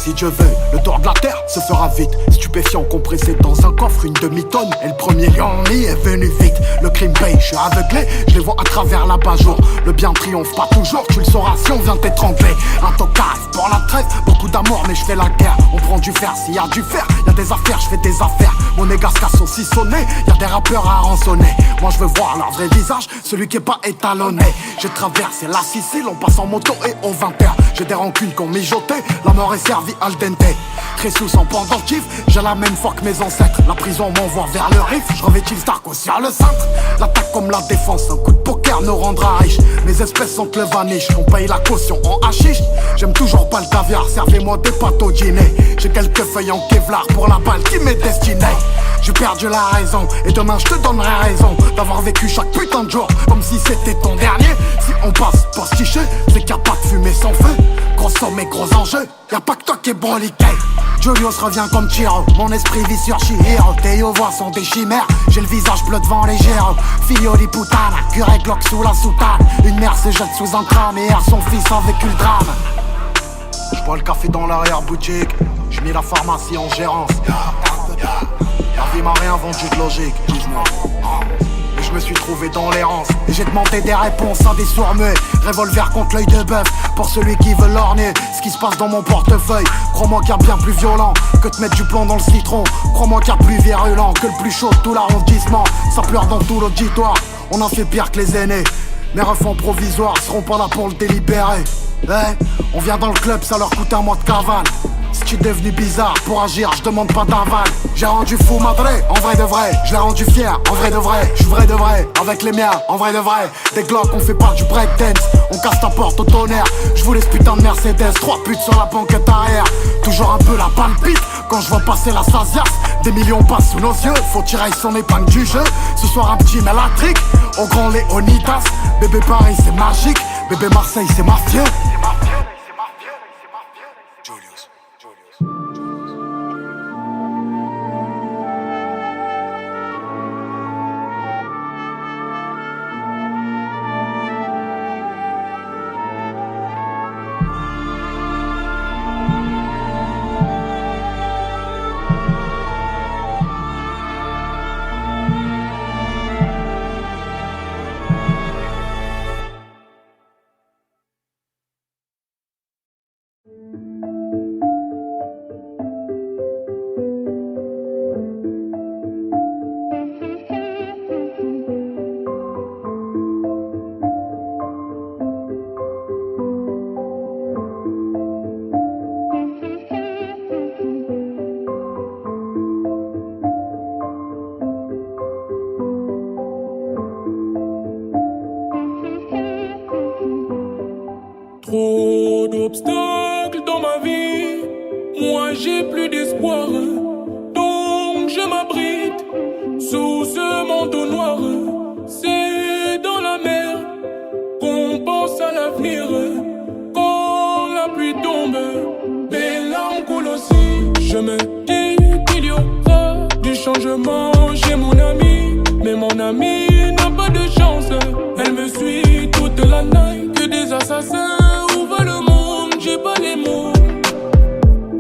[SPEAKER 18] Si Dieu veut, le tour de la terre se fera vite. Stupéfiant compressé dans un coffre, une demi-tonne. Et le premier lion est venu vite. Le crime paye, je suis aveuglé, je les vois à travers l'abat-jour. Le bien triomphe pas toujours, tu le sauras si on vient t'étrangler. Un tocard pour la trêve, beaucoup d'amour mais je fais la guerre. On prend du fer, s'il y a du fer, y a des affaires, je fais des affaires. Mon égasca sont si sonnés, y a des rappeurs à rançonner. Moi je veux voir leur vrai visage, celui qui est pas étalonné. J'ai traversé la Sicile, on passe en moto et au 20h. J'ai des rancunes qu'on mijotait, la mort est servie al dente. Très sous en pendentif, j'ai la même foi que mes ancêtres. La prison m'envoie vers le riff, je revêtis le Stark aussi à le cintre. L'attaque comme la défense, un coup de poker nous rendra riche. Mes espèces sont le vaniche, on paye la caution en hachiche. J'aime toujours pas le caviar, servez-moi des pâtes au dîner. J'ai quelques feuilles en Kevlar pour la balle qui m'est destinée. J'ai perdu la raison, et demain je te donnerai raison d'avoir vécu chaque putain de jour comme si c'était ton dernier. Si on passe postiché, c'est qu'il n'y a pas de fumée sans feu. Gros somme et gros enjeux, y'a pas que toi qui est broliqué. Julius revient comme Chiro, mon esprit vit sur Chihiro. Tes voix sont des chimères, j'ai le visage bleu devant les gyros. Figlio di puttana, curé Glock sous la soutane. Une mère se jette sous un crâne et erre son fils a vécu le drame. J'bois le café dans l'arrière-boutique, j'mets la pharmacie en gérance. La vie m'a rien vendu de logique, mais je me suis trouvé dans l'errance. Et j'ai demandé des réponses à des sourds-muets. Revolver contre l'œil de bœuf, pour celui qui veut l'orner. Ce qui se passe dans mon portefeuille, crois-moi qu'il y a bien plus violent que de mettre du plomb dans le citron. Crois-moi qu'il y a plus virulent que le plus chaud de tout l'arrondissement. Ça pleure dans tout l'auditoire, on en fait pire que les aînés. Mes refs provisoires seront pas là pour le délibérer. Ouais, on vient dans le club, ça leur coûte un mois de cavale. Si tu es devenu bizarre, pour agir, je demande pas d'aval. J'ai rendu fou madré, en vrai de vrai. Je l'ai rendu fier, en vrai de vrai. Je suis vrai de vrai, avec les miens, en vrai de vrai. Des glocks, on fait pas du breakdance. On casse ta porte au tonnerre. Je voulais ce putain de Mercedes, 3 putes sur la banquette arrière. Toujours un peu la palpite, quand je vois passer la Sazias. Des millions passent sous nos yeux, faut tirer son épingle du jeu. Ce soir un petit mélatrique, au grand Léonidas. Bébé Paris c'est magique, bébé Marseille c'est mafieux.
[SPEAKER 19] Trop d'obstacles dans ma vie, moi j'ai plus d'espoir. Donc je m'abrite sous ce manteau noir. C'est dans la mer qu'on pense à l'avenir. Quand la pluie tombe, mes larmes coulent aussi. Je me dis qu'il y aura du changement chez mon ami. Mais mon ami n'a pas de chance. Elle me suit toute la nuit. Que des assassins. J'ai pas les mots,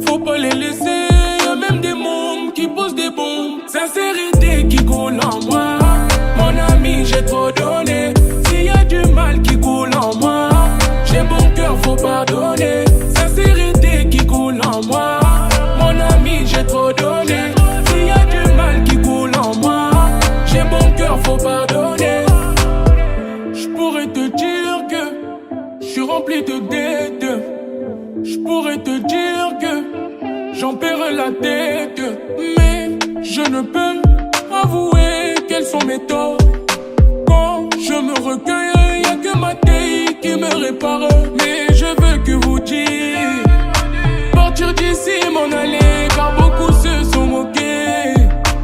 [SPEAKER 19] faut pas les laisser. Y'a même des mômes qui posent des bombes. Sincérité qui coule en moi. Mon ami, j'ai trop donné. S'il y a du mal qui coule en moi, j'ai bon cœur, faut pardonner. Sincérité qui coule en moi. Mon ami, j'ai trop donné. S'il y a du mal qui coule en moi, j'ai bon cœur, faut pardonner. Je pourrais te dire que je suis rempli de dettes. Je pourrais te dire que j'en perds la tête, mais je ne peux avouer quels sont mes torts. Quand je me recueille, y'a que ma taille qui me répare. Mais je veux que vous dites partir d'ici, m'en aller, car beaucoup se sont moqués.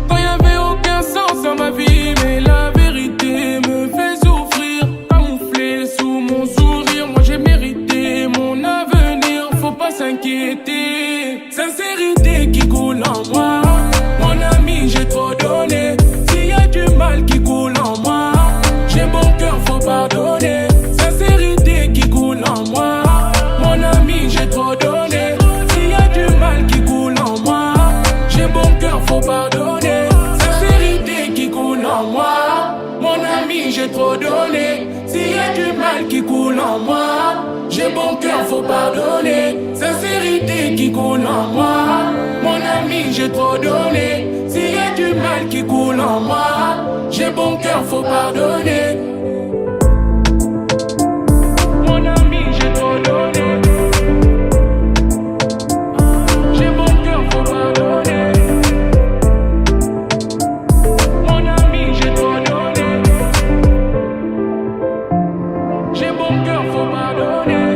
[SPEAKER 19] Quand y'avait aucun sens à ma vie, mais la vérité me fait souffrir. Camouflé sous mon sourire, moi j'ai mérité mon avenir. Faut pas s'inquiéter, sincérité qui coule en moi. Mon ami, j'ai trop donné. S'il y a du mal qui coule en moi, j'ai bon cœur, faut pardonner. Sincérité qui coule en moi. Mon ami, j'ai trop donné. S'il y a du mal trop donné. S'il y a du mal qui coule en moi, j'ai bon cœur, faut pardonner. Sincérité qui coule en moi, mon ami, j'ai trop donné. S'il y a du mal qui coule en moi, j'ai bon cœur, faut pardonner. Mon ami, j'ai trop donné. J'ai bon cœur, faut pardonner. Mon ami, j'ai trop donné. J'ai bon cœur, faut pardonner.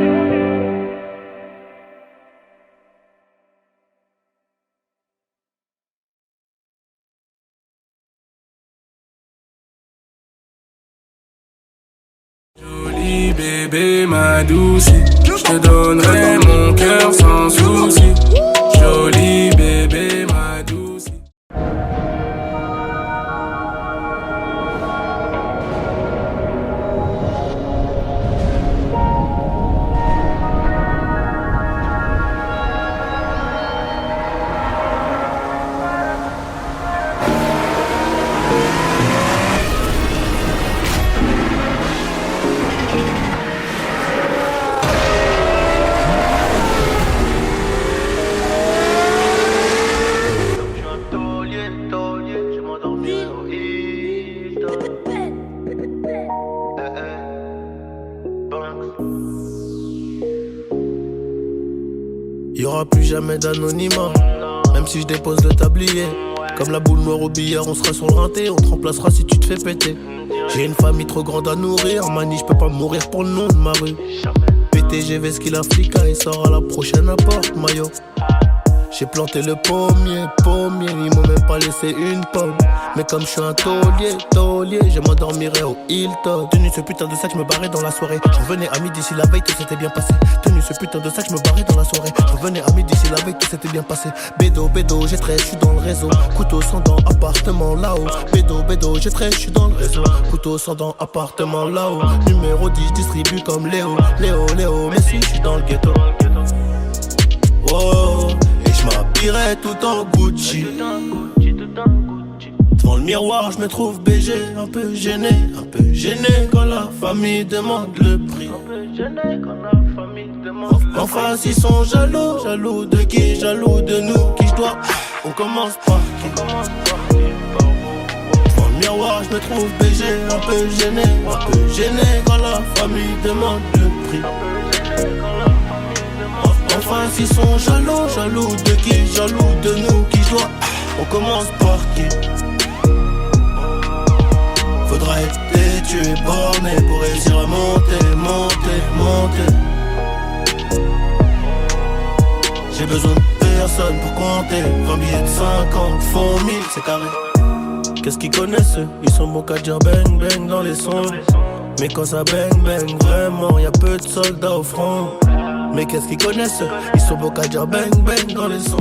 [SPEAKER 19] Jolie bébé, ma douce, je te donnerai mon cœur sans souci. Jolie bébé, ma douce.
[SPEAKER 20] Y'aura plus jamais d'anonymat, même si je dépose le tablier. Comme la boule noire au billard, on sera sur le rinté, on te remplacera si tu te fais péter. J'ai une famille trop grande à nourrir, mani, je peux pas mourir pour le nom de ma rue. PTGV ce qu'il a flica, il sort à la prochaine apporte, maillot. J'ai planté le pommier, ils m'ont même pas laissé une pomme. Mais comme je suis un taulier, je m'endormirai au Hilton. Tenu ce putain de sac, je me barrais dans la soirée. Je revenais à midi si la veille tout s'était bien passé. Tenu ce putain de sac, je me barrais dans la soirée. Je revenais à midi si la veille tout s'était bien passé. Bédo, j'ai 13, je suis dans le réseau. Couteau sans dents, appartement là-haut. Bédo, j'ai 13, je suis dans le réseau. Couteau sans dents, appartement là-haut. Numéro 10, distribue comme Léo, mais si je suis dans le ghetto. Oh, et je m'habillerai tout en Gucci. Devant le miroir, je me trouve BG, un peu gêné quand la famille demande le prix. En face, ils sont jaloux de qui? Jaloux de nous, qui je dois. On commence par qui? Devant le miroir, je me trouve BG, un peu gêné quand la famille demande le prix. En face, ils sont jaloux de qui? Jaloux de nous, qui je dois. On commence par qui? Faudra être têtu et borné pour réussir à monter. J'ai besoin de personne pour compter. 20 billets de 50, font 1000, c'est carré. Qu'est-ce qu'ils connaissent eux? Ils sont bons qu'à dire bang bang dans les sons. Mais quand ça bang bang, vraiment, y'a peu de soldats au front. Mais qu'est-ce qu'ils connaissent eux? Ils sont bons qu'à dire bang bang dans les sons.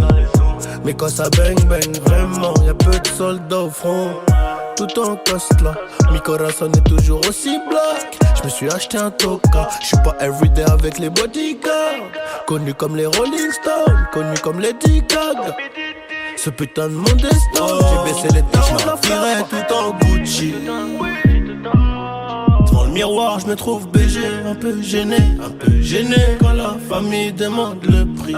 [SPEAKER 20] Mais quand ça bang bang, vraiment, y'a peu de soldats au front. Tout en coste là, mi corazon est toujours aussi black. Je me suis acheté un toka, je suis pas everyday avec les bodyguards. Connu comme les Rolling Stones, connu comme les Gaga. Ce putain de monde est stone, j'ai baissé les temps, je m'habillerai tout en Gucci. Devant le miroir, je me trouve BG, un peu gêné quand la famille demande le prix.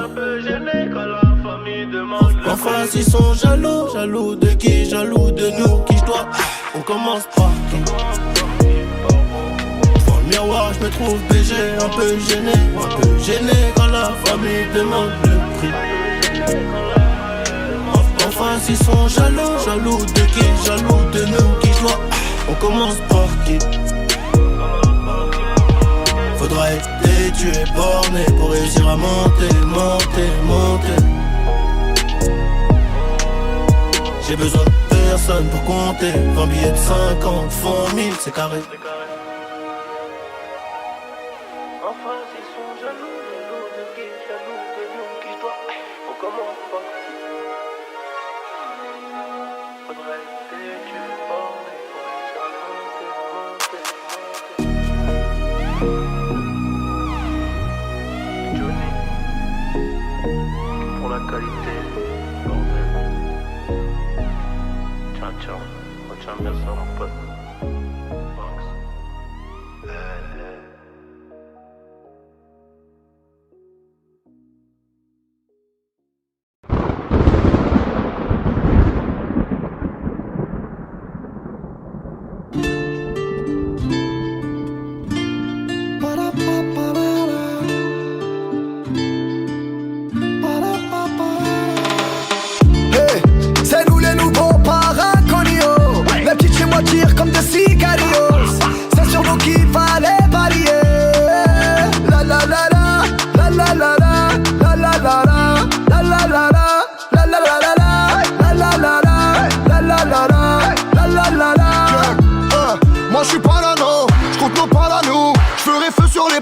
[SPEAKER 20] En face, ils sont jaloux de qui? Jaloux de nous, qui je dois. On commence par qui? Devant le miroir, je me trouve BG, un peu gêné quand la famille demande le prix. En face, ils sont jaloux de qui? Jaloux de nous, qui je dois. On commence par qui? Faudra être têtu et borné pour réussir à monter. J'ai besoin de personne pour compter. 20 billets de 50, font 1000, c'est carré. Enfin, ils sont jaloux de qui? Jaloux de nous, qui je dois. On commence par qui? Faudrait être têtu et borné pour réussir à monter. Johnny, pour la qualité, bordel. Ciao, retiens bien ça mon pote.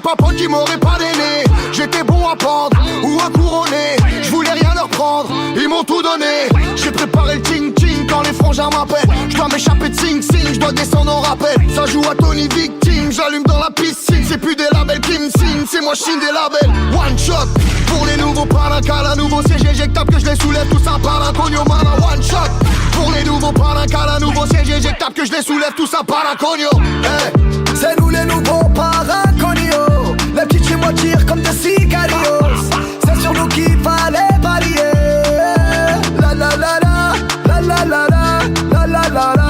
[SPEAKER 18] pas pote qui m'aurait pas d'aîné. J'étais bon à pendre ou à couronner. Je voulais rien leur prendre, ils m'ont tout donné. J'ai préparé le ting-ting quand les frangins m'appellent. Je dois m'échapper de Sing Sing, je dois descendre en rappel. Ça joue à Tony Victime, j'allume dans la piscine. C'est plus des labels qui me signent, c'est moi chine des labels. One shot, pour les nouveaux palanca, la nouveau siège éjectable que je les soulève, tout ça par un cogno mana. One shot, pour les nouveaux palanca, la nouveau siège éjectable que je les soulève, tout ça par un cogno. Hey.
[SPEAKER 15] C'est nous les nouveaux paraconios. Les petites chez moi tirent comme des cigarios. C'est sur nous qu'il fallait parier. La la la la, la la la la, la la la la,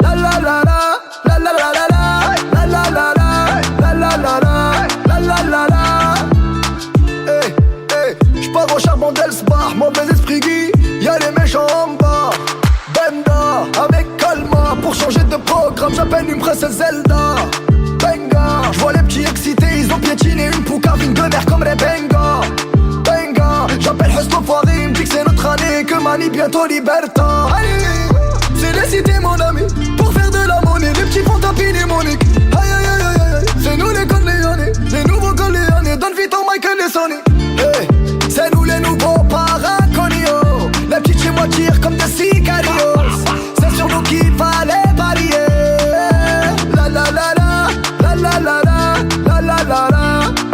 [SPEAKER 15] la la la la, la la la la, la la la la, la la la la, la la la la. Hey, hey, j'pars au charbon d'Elsbar, mauvais esprit Guy, y'a les méchants en bas. Benda, avec Calma, pour changer de programme, j'appelle une princesse Zelda. Benga, j'vois les petits excités, ils ont piétiné une poucavine de mer comme les Benga. Benga, j'appelle Hustle Foiré, il me dit que c'est notre année, que Mani bientôt Liberta. Allez, c'est les cités mon ami, pour faire de la monnaie, les petits font tapiner Monique. Aïe aïe aïe aïe aïe, c'est nous les Corléonais, les nouveaux Corléonais, donne vite au Michael et Sonny. Hey, c'est nous les nouveaux paraconios, les petits chez moi tirent comme des sicarios. C'est sur nous qu'il fallait parier. La la la la, la la la la, la la la la,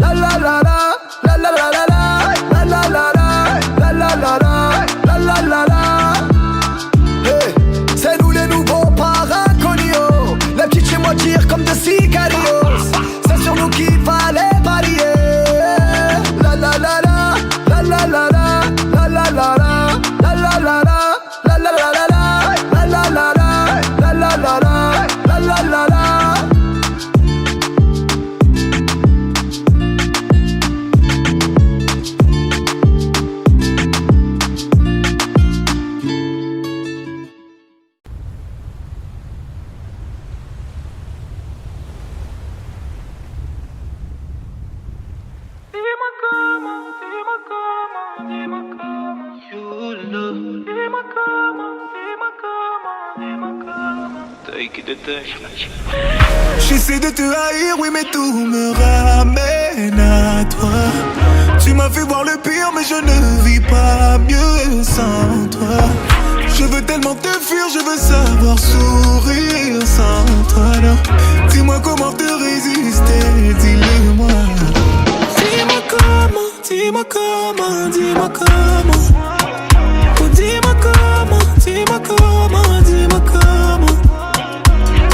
[SPEAKER 15] la la la la, la la la la, la la la la, la la la la, la la la la. Hey, c'est nous les nouveaux paraconios, les petites chez moi tirent comme des sicarios. C'est sur nous qu'il fallait parier. La la la la, la la la la, la la la la, la la la la, la la la la, la la la la, la la la la, la la la la.
[SPEAKER 13] J'essaie de te haïr, oui, mais tout me ramène à toi. Tu m'as fait voir le pire, mais je ne vis pas mieux sans toi. Je veux tellement te fuir, je veux savoir sourire sans toi. Alors, dis-moi comment te résister, dis-le-moi. Dis-moi comment, dis-moi comment, dis-moi comment. Oh, dis-moi comment, dis-moi comment, dis-moi comment.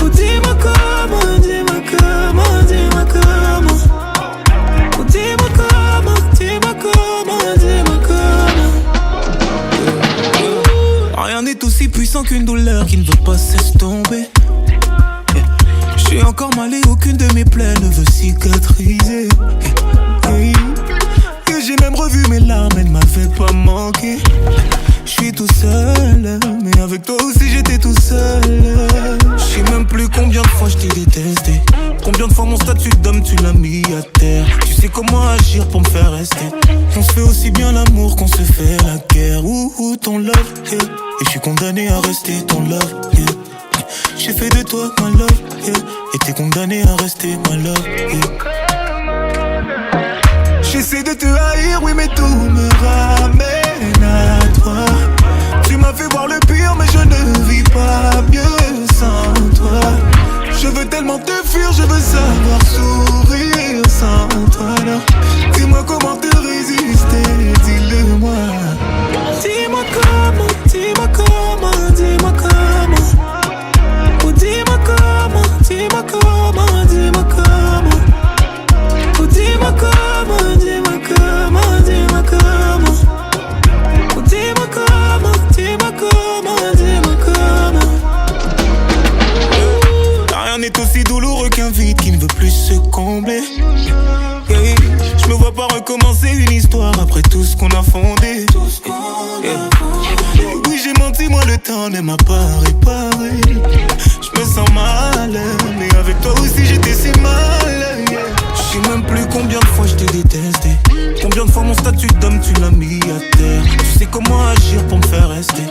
[SPEAKER 13] Oh, dis-moi comment, dis-moi comment, dis-moi comment. Oh, dis-moi comment, dis-moi comment, dis-moi comment. Rien n'est aussi puissant qu'une douleur qui ne veut pas s'estomper. Je suis encore mal et aucune de mes plaies ne veut cicatriser. Et j'ai même revu mes larmes, elles m'avaient pas manqué. Je suis tout seul, mais avec toi aussi j'étais tout seul. Je sais même plus combien de fois je t'ai détesté. Combien de fois mon statut d'homme tu l'as mis à terre. Tu sais comment agir pour me faire rester. On se fait aussi bien l'amour qu'on se fait la guerre. Ouh, ton love, yeah. Et je suis condamné à rester ton love, yeah. J'ai fait de toi ma love, yeah. Et t'es condamné à rester ma love, yeah. J'essaie de te haïr, oui, mais tout me ramène à toi. Tu m'as fait voir le pire, mais je ne vis pas mieux sans toi. Je veux tellement te fuir, je veux savoir sourire sans toi. Alors, dis-moi comment te résister, dis-le-moi. Dis-moi comment, dis-moi comment, dis-moi comment. Oh, dis-moi comment, dis-moi comment, dis-moi comment. Oh, dis-moi comment, dis-moi comment, dis-moi comment. Oh, dis-moi comment, dis-moi comment, dis-moi comment. Rien n'est aussi douloureux qu'un vide qui ne veut plus se combler. Je me vois pas recommencer une histoire après tout ce qu'on a fondé. Oui, j'ai menti, moi le temps ne m'a pas réparé. Je me sens mal, mais avec toi aussi j'étais si mal. Je sais même plus combien de fois je t'ai détesté. Combien de fois mon statut d'homme tu l'as mis à terre. Tu sais comment agir pour me faire rester.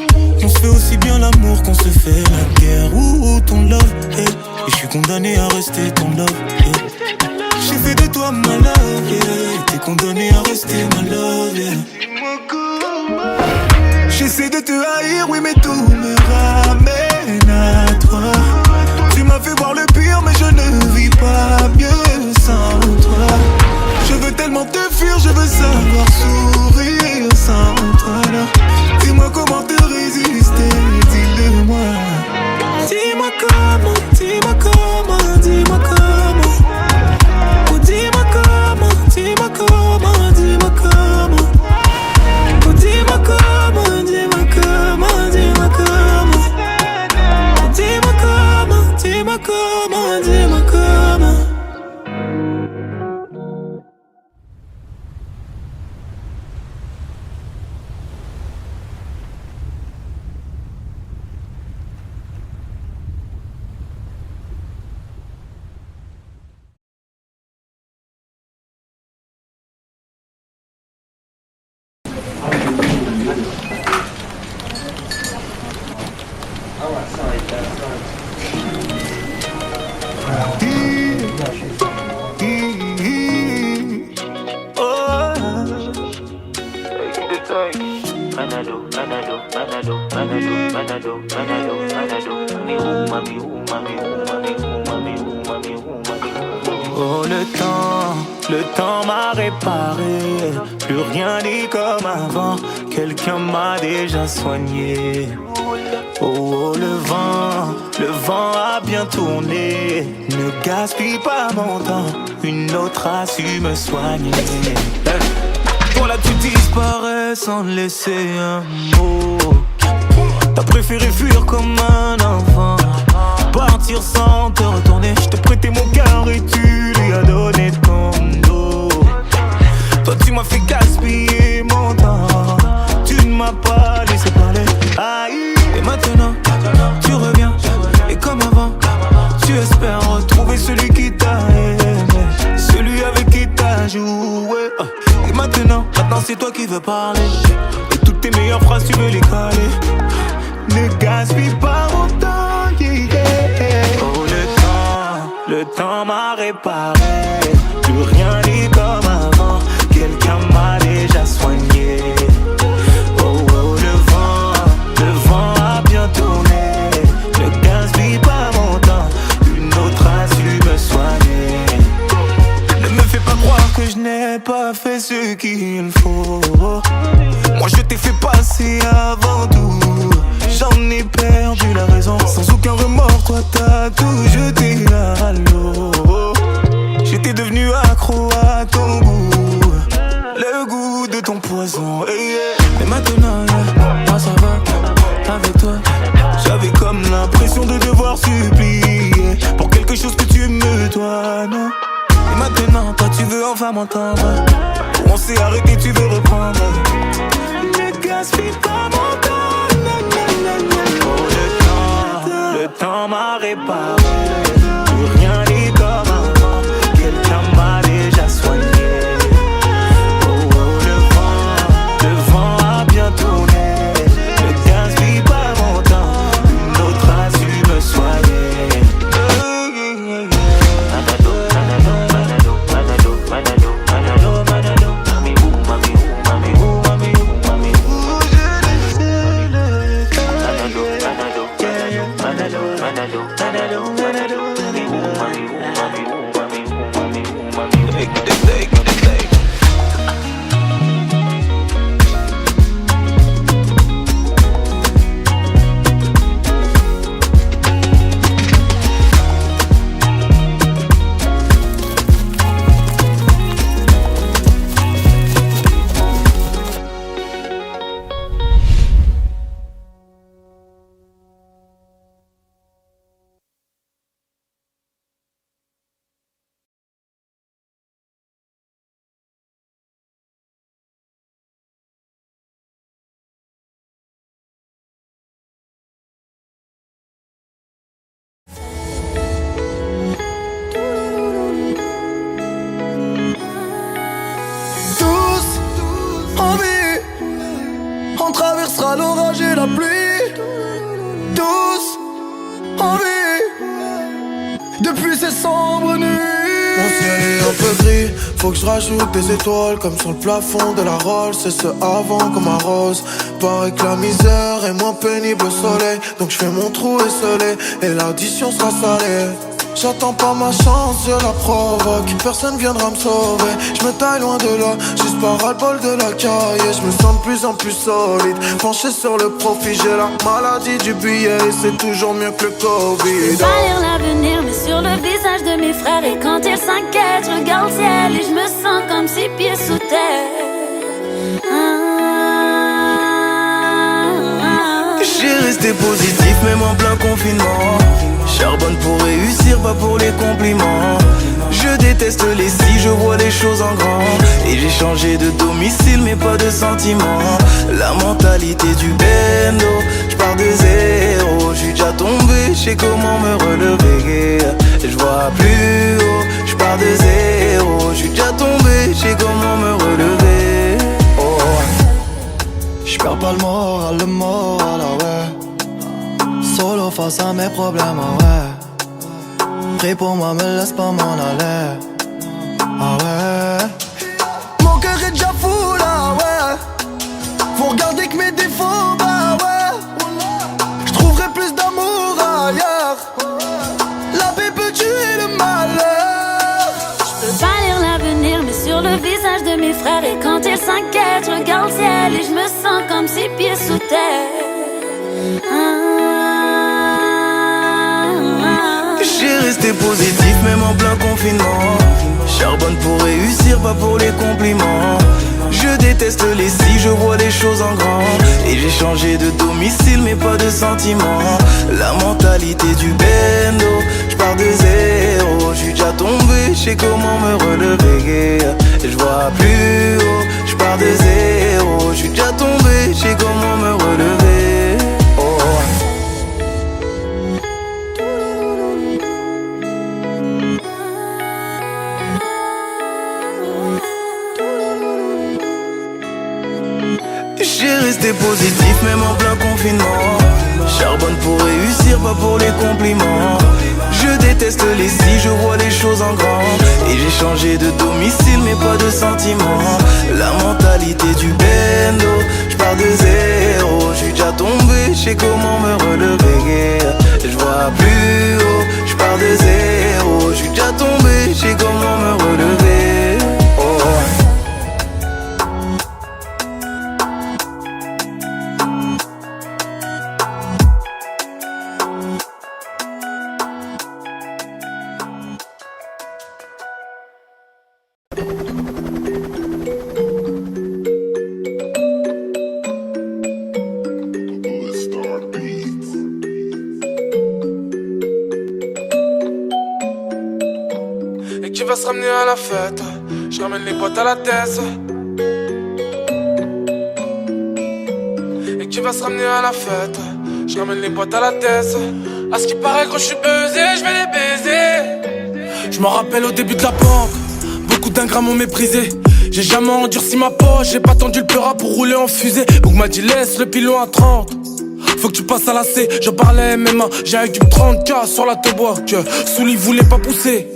[SPEAKER 13] On se fait aussi bien l'amour qu'on se fait la guerre. Ouh, ton love, hey. Et je suis condamné à rester ton love, yeah. J'ai fait de toi ma love, yeah. T'es condamné à rester ma love, yeah. J'essaie de te haïr, oui mais tout me ramène à toi. Tu m'as fait voir le pire mais je ne vis pas mieux sans toi. Je veux tellement te fuir, je veux savoir sourire sans toi là. Dis-moi comment te résister, dis-le-moi. Dis-moi comment, dis-moi comment, dis-moi comment. Oh dis-moi comment, dis-moi comment, dis-moi comment. Oh dis-moi comment, dis-moi comment, dis-moi comment. Oh dis-moi comment, dis-moi comment, dis-moi comment.
[SPEAKER 16] Oh le temps m'a réparé. Plus rien n'est comme avant. Quelqu'un m'a déjà soigné. Oh le vent a bien tourné. Ne gaspille pas mon temps. Une autre a su me soigner. Voilà tu disparais sans laisser un mot. T'as préféré fuir comme un enfant. Partir sans te retourner. Je t'ai prêté mon cœur et tu lui as donné ton dos. Toi tu m'as fait gaspiller mon temps. Tu ne m'as pas laissé parler. Aïe. Et maintenant tu reviens. Et comme avant tu espères retrouver celui qui t'a aimé, celui avec qui t'as joué. Et maintenant c'est toi qui veux parler. Et toutes tes meilleures phrases tu veux les caler. Ne gaspille pas mon temps, yeah. Oh le temps m'a réparé. Plus rien n'est comme avant. Quelqu'un m'a déjà soigné. Oh le vent a bien tourné. Ne gaspille pas mon temps. Une autre a su me soigner. Ne me fais pas croire que je n'ai pas fait ce qu'il faut. Moi je t'ai fait passer avant tout. J'en ai perdu la raison. Sans aucun remords, toi t'as tout jeté à l'eau. J'étais devenu accro à ton goût. Le goût de ton poison, yeah. Et maintenant, yeah, moi ça va. Avec toi, j'avais comme l'impression de devoir supplier pour quelque chose que tu me dois, non. Et maintenant, toi tu veux enfin m'entendre. On s'est arrêté, tu veux reprendre. Ne gaspille pas mon temps. Le temps m'a réparé. Plus rien n'est comme avant. Quelqu'un m'a déjà soigné. Oh le vent a bien tourné. Ne gaspille pas mon temps. Une autre a su me soigner.
[SPEAKER 15] depuis ces sombres nuits.
[SPEAKER 13] Mon ciel est un peu gris, faut que je rajoute des étoiles comme sur le plafond de la Rolls. C'est ce avant comme un rose. Paraît que la misère est moins pénible au soleil, donc je fais mon trou esselé et l'addition sera salée. J'attends pas ma chance, je la provoque. Personne viendra me sauver, je me taille loin de là, juste par ras-le-bol de la caille. Je me sens de plus en plus solide, penché sur le profit. J'ai la maladie du billet et c'est toujours mieux que le Covid.
[SPEAKER 7] Je pas lire l'avenir mais sur le visage de mes frères. Et quand ils s'inquiètent, je regarde le ciel et je me sens comme 6 pieds sous terre.
[SPEAKER 16] J'ai resté positif même en plein confinement. Charbonne pour réussir, pas pour les compliments. Je déteste les si, je vois les choses en grand. Et j'ai changé de domicile mais pas de sentiments. La mentalité du bendo, je pars de zéro. J'suis déjà tombé, j'sais comment me relever. Je vois plus haut, je pars de zéro. J'suis déjà tombé, j'sais comment me relever. Oh.
[SPEAKER 15] J'perds pas le moral, ah ouais. Solo face à mes problèmes, ah ouais. Prie pour moi, me laisse pas m'en aller, ah ouais. Mon cœur est déjà fou là, ouais. Faut regarder que mes défauts, bah ouais. J'trouverai plus d'amour ailleurs. La paix peut tuer le malheur.
[SPEAKER 7] Je peux pas lire l'avenir mais sur le visage de mes frères. Et quand ils s'inquiètent, je regarde le ciel et je me sens comme 6 pieds sous terre.
[SPEAKER 16] J'ai resté positif même en plein confinement. Charbonne pour réussir, pas pour les compliments. Je déteste les si, je vois les choses en grand. Et j'ai changé de domicile mais pas de sentiments. La mentalité du bendo, je pars de zéro. J'suis déjà tombé, j'sais comment me relever. Je vois plus haut, je pars de zéro. J'suis déjà tombé, j'sais comment me relever. Oh. J'ai resté positif même en plein confinement. Charbonne pour réussir, pas pour les compliments. Je déteste les si, je vois les choses en grand. Et j'ai changé de domicile mais pas de sentiments. La mentalité du bendo, je pars de zéro. J'suis déjà tombé, j'sais comment me relever. Je vois plus haut, je pars de zéro. J'suis déjà tombé, j'sais comment me relever. Oh.
[SPEAKER 19] Et qui va se ramener à la fête? Je ramène les potes à la tête. Et qui va se ramener à la fête? Je ramène les potes à la tête. À ce qui paraît, gros, je suis buzzé, je vais les baiser. Je m'en rappelle au début de la banque, beaucoup d'ingrats m'ont méprisé. J'ai jamais endurci ma poche, j'ai pas tendu le pleura pour rouler en fusée. Boug m'a dit laisse le pilon à 30. Faut que tu passes à la C, je parlais MMA. J'ai avec du 30K sur la tobois que Souli voulait pas pousser.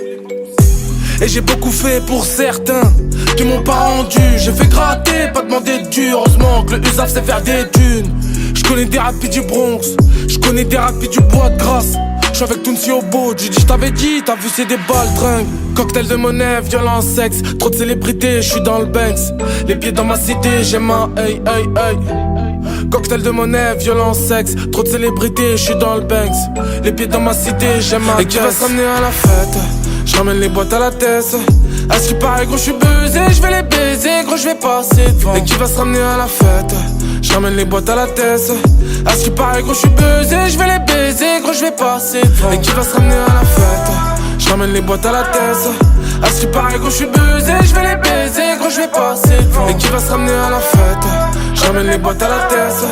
[SPEAKER 19] Et j'ai beaucoup fait pour certains qui m'ont pas rendu. J'ai fait gratter, pas demander de dur. Heureusement que le USAF sait faire des thunes. J'connais des rapides du Bronx, j'connais des rapides du Bois de Grasse. J'suis avec Tounsi au beau, j'ai dit j't'avais dit, t'as vu c'est des baltringues. Cocktail de monnaie, violence, sexe, trop de célébrités, j'suis dans le Banks. Les pieds dans ma cité, j'ai ma hey hey hey. Cocktail de monnaie, violence, sexe, trop de célébrités, j'suis dans le Banks. Les pieds dans ma cité, j'ai ma et qui va se ramener à la fête? J'ramène les boîtes à la tête. À ce qui paraît gros j'suis buzzé, j'vais les baiser, gros j'vais passer devant. Et qui va se ramener à la fête? J'ramène les boîtes à la tête. À ce qui paraît gros j'suis buzzé, j'vais les baiser, gros j'vais passer devant. Et qui va se ramener à la fête? J'ramène les boîtes à la tête. À ce qui paraît gros j'suis buzzé, j'vais les baiser, gros j'vais passer devant. Et qui va se ramener à la fête? J'ramène les boîtes à la tête.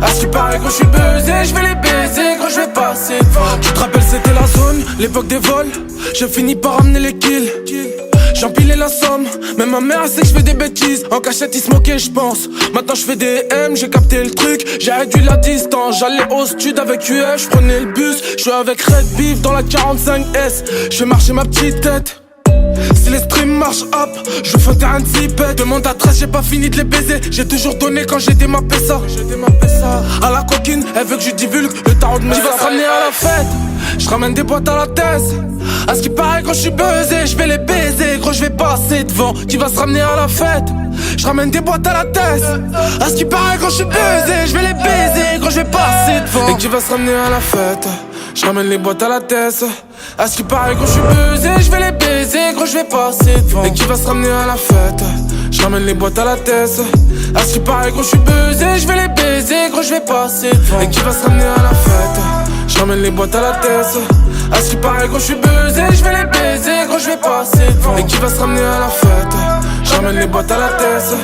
[SPEAKER 19] À ce qui paraît gros j'suis buzzé, j'vais les baiser, gros j'vais passer devant. Tu te rappelles c'était la zone, l'époque des vols. J'ai fini par ramener les kills. J'empilais la somme, même ma mère elle sait que je fais des bêtises. En cachette ils se moquaient je pense. Maintenant je fais des M, j'ai capté le truc. J'ai réduit la distance, j'allais au stud avec UF. Je prenais le bus, je suis avec Red Beef dans la 45S. Je fais marcher ma petite tête. Si les streams marchent up, je fais un zipette. Demande à 13, j'ai pas fini de les baiser. J'ai toujours donné quand j'ai démappé ça. À la coquine, elle veut que je divulgue le tarot de mes. Qui va se ramener à la fête? Je ramène des boîtes à la tête. À ce qui paraît quand je suis buzzé, je vais les baiser. Gros je vais passer devant. Qui va se ramener à la fête? Je ramène des boîtes à la tête. À ce qui paraît quand je suis buzzé, je vais les baiser. Gros je vais passer devant. Et qui va se ramener à la fête? Je ramène les boîtes à la tête. À ce qui paraît quand je suis buzzé, je vais les baiser. Gros je vais passer devant. Et qui va se ramener à la fête? Je ramène les boîtes à la tête. À ce qui paraît quand je suis buzzé, je vais les baiser. Gros je vais passer devant. Et qui va se ramener à la fête? Je ramène les boîtes à la tête. À ce qui paraît quand je suis buzzé, je vais les baiser. Gros je vais passer devant. Et qui va se ramener à la fête? Je ramène les boîtes à la tête.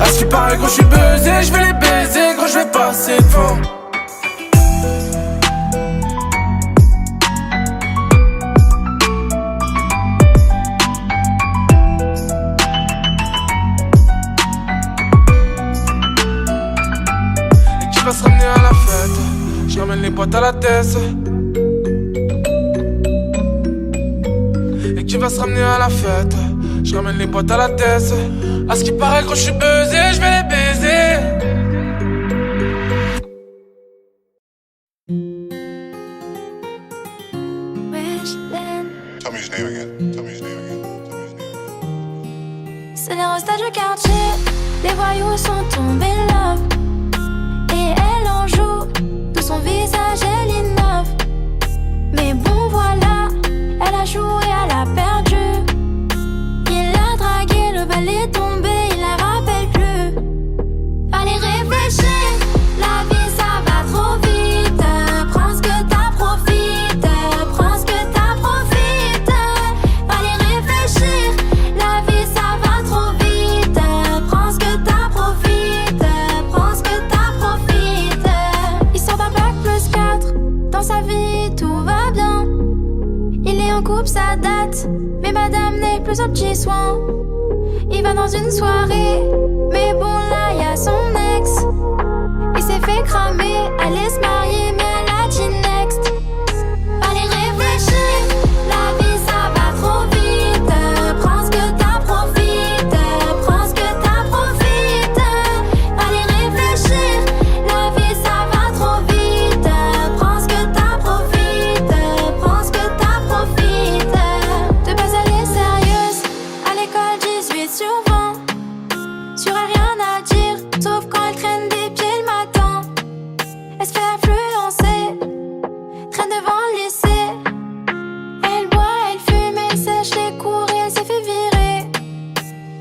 [SPEAKER 19] À ce qui paraît quand je suis buzzé, je vais les baiser. Gros je vais passer devant. Qui va se ramener à la fête? Je ramène les boîtes à la tête. Et qui va se ramener à la fête? Je ramène les boîtes à la tête. À ce qui paraît quand je suis buzzé, je vais les baiser.
[SPEAKER 7] C'est les restes du quartier, les voyous sont tombés là. Et elle en joue, de son visage elle innove. Mais bon voilà, elle a joué, elle a perdu. Il a dragué, le bal est tombé, il la rappelle plus. Allez réfléchir, la vie ça va trop vite. Prends ce que t'as, profite. Prends ce que t'as, profite. Allez réfléchir, la vie ça va trop vite. Prends ce que t'as, profite. Prends ce que t'as, profite. Il sort d'un bac +4, dans sa vie tout va bien. Il est en couple, ça date, mais madame n'est plus au petit soin. Il va dans une soirée, mais bon là y'a son ex. Il s'est fait cramer, allait se marier, mais elle a dit next. Allez réfléchir, la vie ça va trop vite. Prends ce que t'as, profite. Prends ce que t'as, profite. Allez réfléchir, la vie ça va trop vite. Prends ce que t'as, profite. Prends ce que t'as, profite. De base elle est sérieuse, à l'école 18 sur 20. Sur elle rien à dire, sauf quand elle traîne des pieds le matin. Elle se fait influencer, traîne devant le lycée. Elle boit, elle fume, elle sèche les cours et elle s'est fait virer.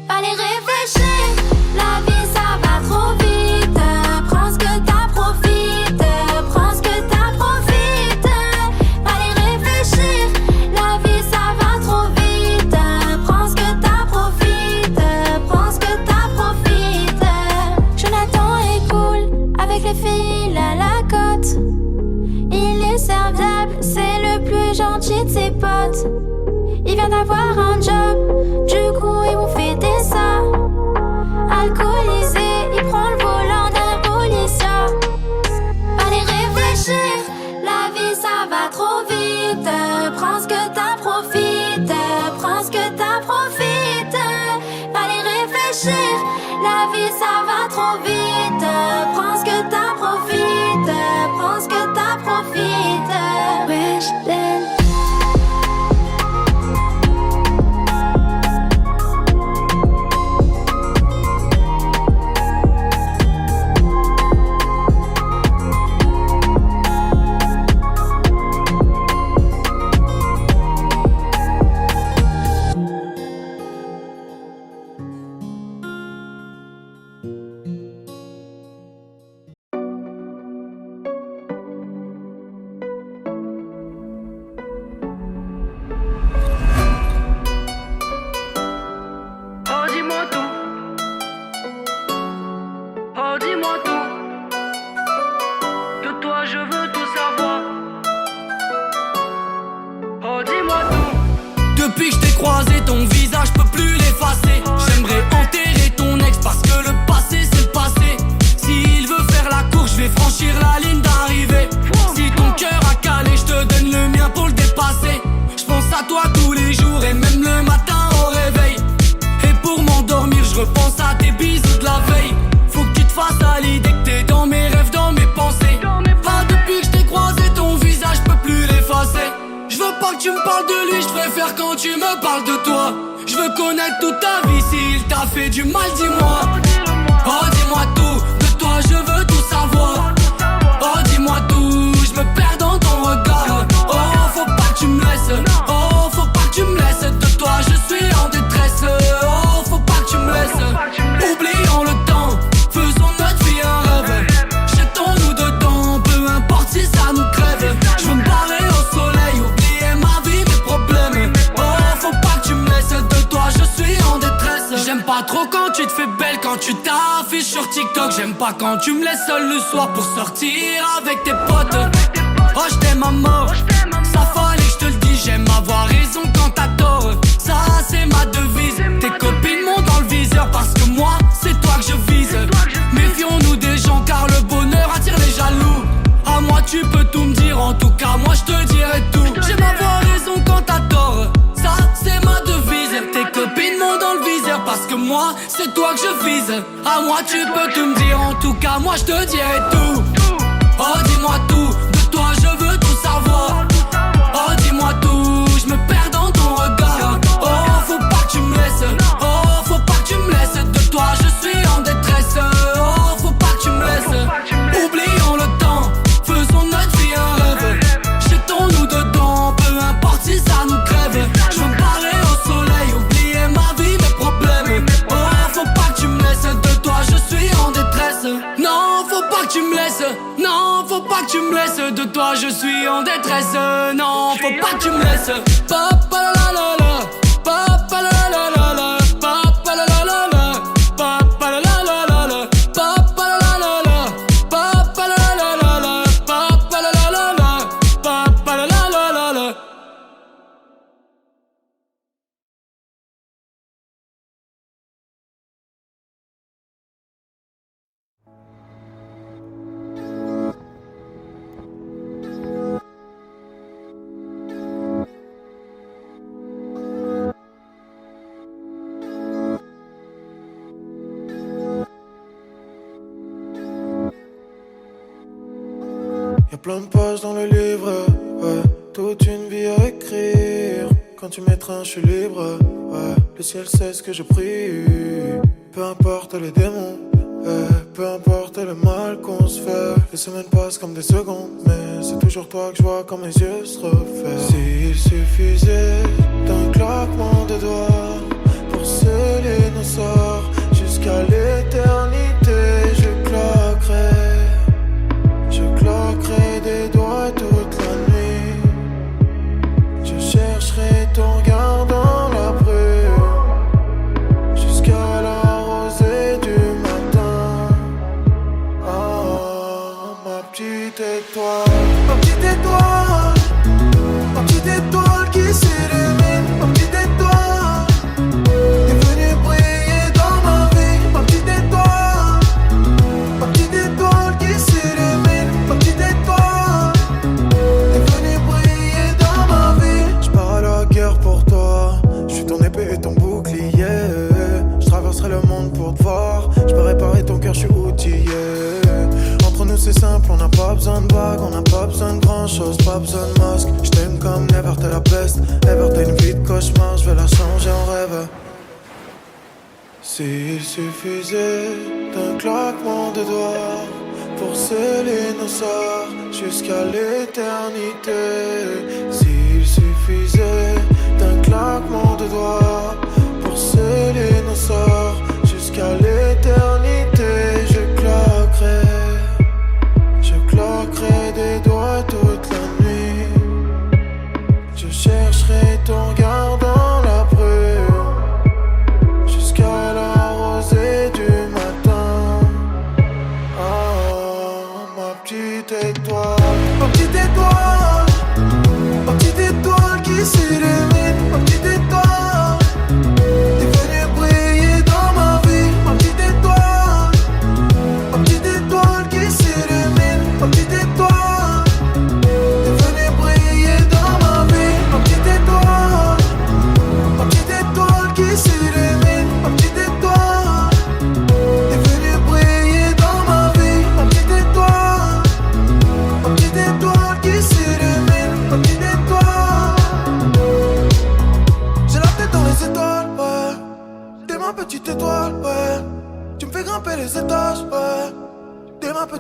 [SPEAKER 7] Allez réfléchir, la vie ça va trop vite. Prends ce que t'as, profite. Prends ce que t'as, profite. Allez réfléchir, la vie ça va trop vite. Prends ce que t'as, profite. Prends ce que t'as, profite. Jonathan est cool, avec les filles il a la cote. Il est serviable, c'est le plus gentil de ses potes. Il vient d'avoir un job, du coup ils vont fêter ça. Alcoolisé, il prend le volant d'un policier. Allez réfléchir, la vie ça va trop vite. Prends ce que t'as, profite. Prends ce que t'as, profite. Allez réfléchir, la vie ça va trop vite. Prends ce que t'as, profite. Prends ce que t'as, profite. Wesh, then.
[SPEAKER 1] Oh dis-moi tout. Oh dis-moi tout. De toi je veux tout savoir. Oh dis-moi tout.
[SPEAKER 21] Depuis que je t'ai croisé, ton visage peut plus
[SPEAKER 1] tu me parles de toi. Je veux connaître toute ta vie, s'il t'a fait du mal, dis-moi. Oh dis-moi tout, de toi je veux tout savoir. Oh dis-moi tout, je me perds dans ton regard. Oh faut pas que tu me laisses, oh faut pas que tu me laisses. De toi je suis en détresse, oh faut pas que tu me laisses. Oublions le temps, faisons notre vie un rêve. Jetons-nous dedans, peu importe si ça nous crève. Je veux me barrer au soleil, oublier ma vie, mes problèmes. Oh faut pas que tu me laisses, de toi je suis en détresse. J'aime pas trop quand tu te fais belle, quand tu t'affiches sur TikTok. J'aime pas quand tu me laisses seul le soir pour sortir avec tes potes. Oh je t'aime à mort, ça fallait que je te le dise. J'aime avoir raison quand t'as tort, ça c'est ma devise. Tes copines m'ont dans le viseur parce que moi c'est toi que je vise. Méfions-nous des gens car le bonheur attire les jaloux. À moi tu peux tout me dire, en tout cas moi je te dirai tout. J'aime avoir raison quand t'as tort, ça c'est ma devise. Tes copines m'ont dans le viseur parce que moi c'est toi que je vise. À moi tu peux tout me dire, en tout cas moi je te dirai tout. Oh dis-moi tout, de toi je veux tout savoir. Oh dis-moi tout, je me perds dans ton regard. Oh faut pas que tu me laisses, oh faut pas que tu me laisses. De toi je suis en détresse, oh faut pas que tu me laisses. Oublions le temps, faisons notre vie un rêve. Jetons-nous dedans, peu importe si ça nous crève. Je veux me barrer au soleil, oublier ma vie, mes problèmes. Oh faut pas que tu me laisses, de toi je suis en détresse. Non faut pas que tu me laisses, non faut pas que tu me laisses. De toi je suis en détresse, non faut pas que tu me laisses. Papa la la la, papa la la la la, papa la la la la, papa la la la la la, papa la la la la, papa la la la la, papa la la la la, papa la la la la.
[SPEAKER 13] Y'a plein de pages dans le livre, ouais. Toute une vie à écrire. Quand tu m'étreins, je suis libre, ouais. Le ciel sait ce que je prie. Peu importe les démons, peu importe le mal qu'on se fait. Les semaines passent comme des secondes, mais c'est toujours toi que je vois quand mes yeux se referment. S'il suffisait d'un claquement de doigts pour sceller nos sorts jusqu'à l'éternité, je claquerais des doigts toute la nuit. Je chercherai ton regard dans la brume jusqu'à la rosée du matin. Oh, ma petite étoile, ma petite étoile, ma petite étoile qui s'illumine, ma petite étoile est venue briller dans ma vie. Ma petite étoile qui s'illumine, ma petite étoile est venue briller dans ma vie. Je pars à la guerre pour toi, je suis ton épée et ton bouclier. Je traverserai le monde pour te voir, je peux réparer ton cœur, je suis outillé. Entre nous c'est simple, on n'a pas besoin de bague, on n'a pas besoin de grand chose, pas besoin de masque. Je t'aime comme never, t'es la peste, ever t'es une vie de cauchemar, je vais la changer en rêve. S'il suffisait d'un claquement de doigts pour sceller nos sorts jusqu'à l'éternité. S'il suffisait d'un claquement de doigts pour sceller nos sorts jusqu'à l'éternité, je claquerais des doigts toute la nuit. Je chercherai ton regard dans la brume jusqu'à la rosée du matin. Oh, ma petite étoile, ma petite étoile,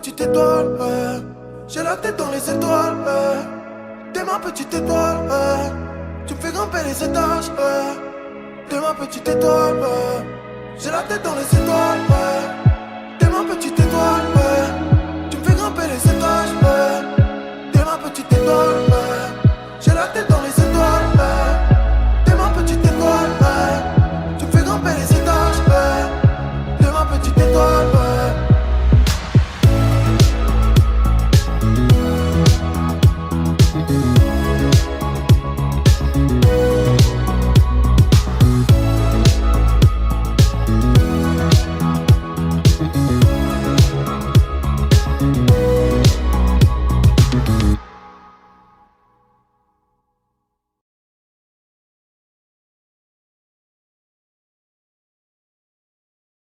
[SPEAKER 13] petite étoile, ouais. J'ai la tête dans les étoiles, ouais. T'es ma petite étoile, ouais. Tu me fais grimper les étages, ouais. T'es ma petite étoile, ouais. J'ai la tête dans les étoiles, ouais. T'es ma petite étoile, ouais. Tu me fais grimper les étages.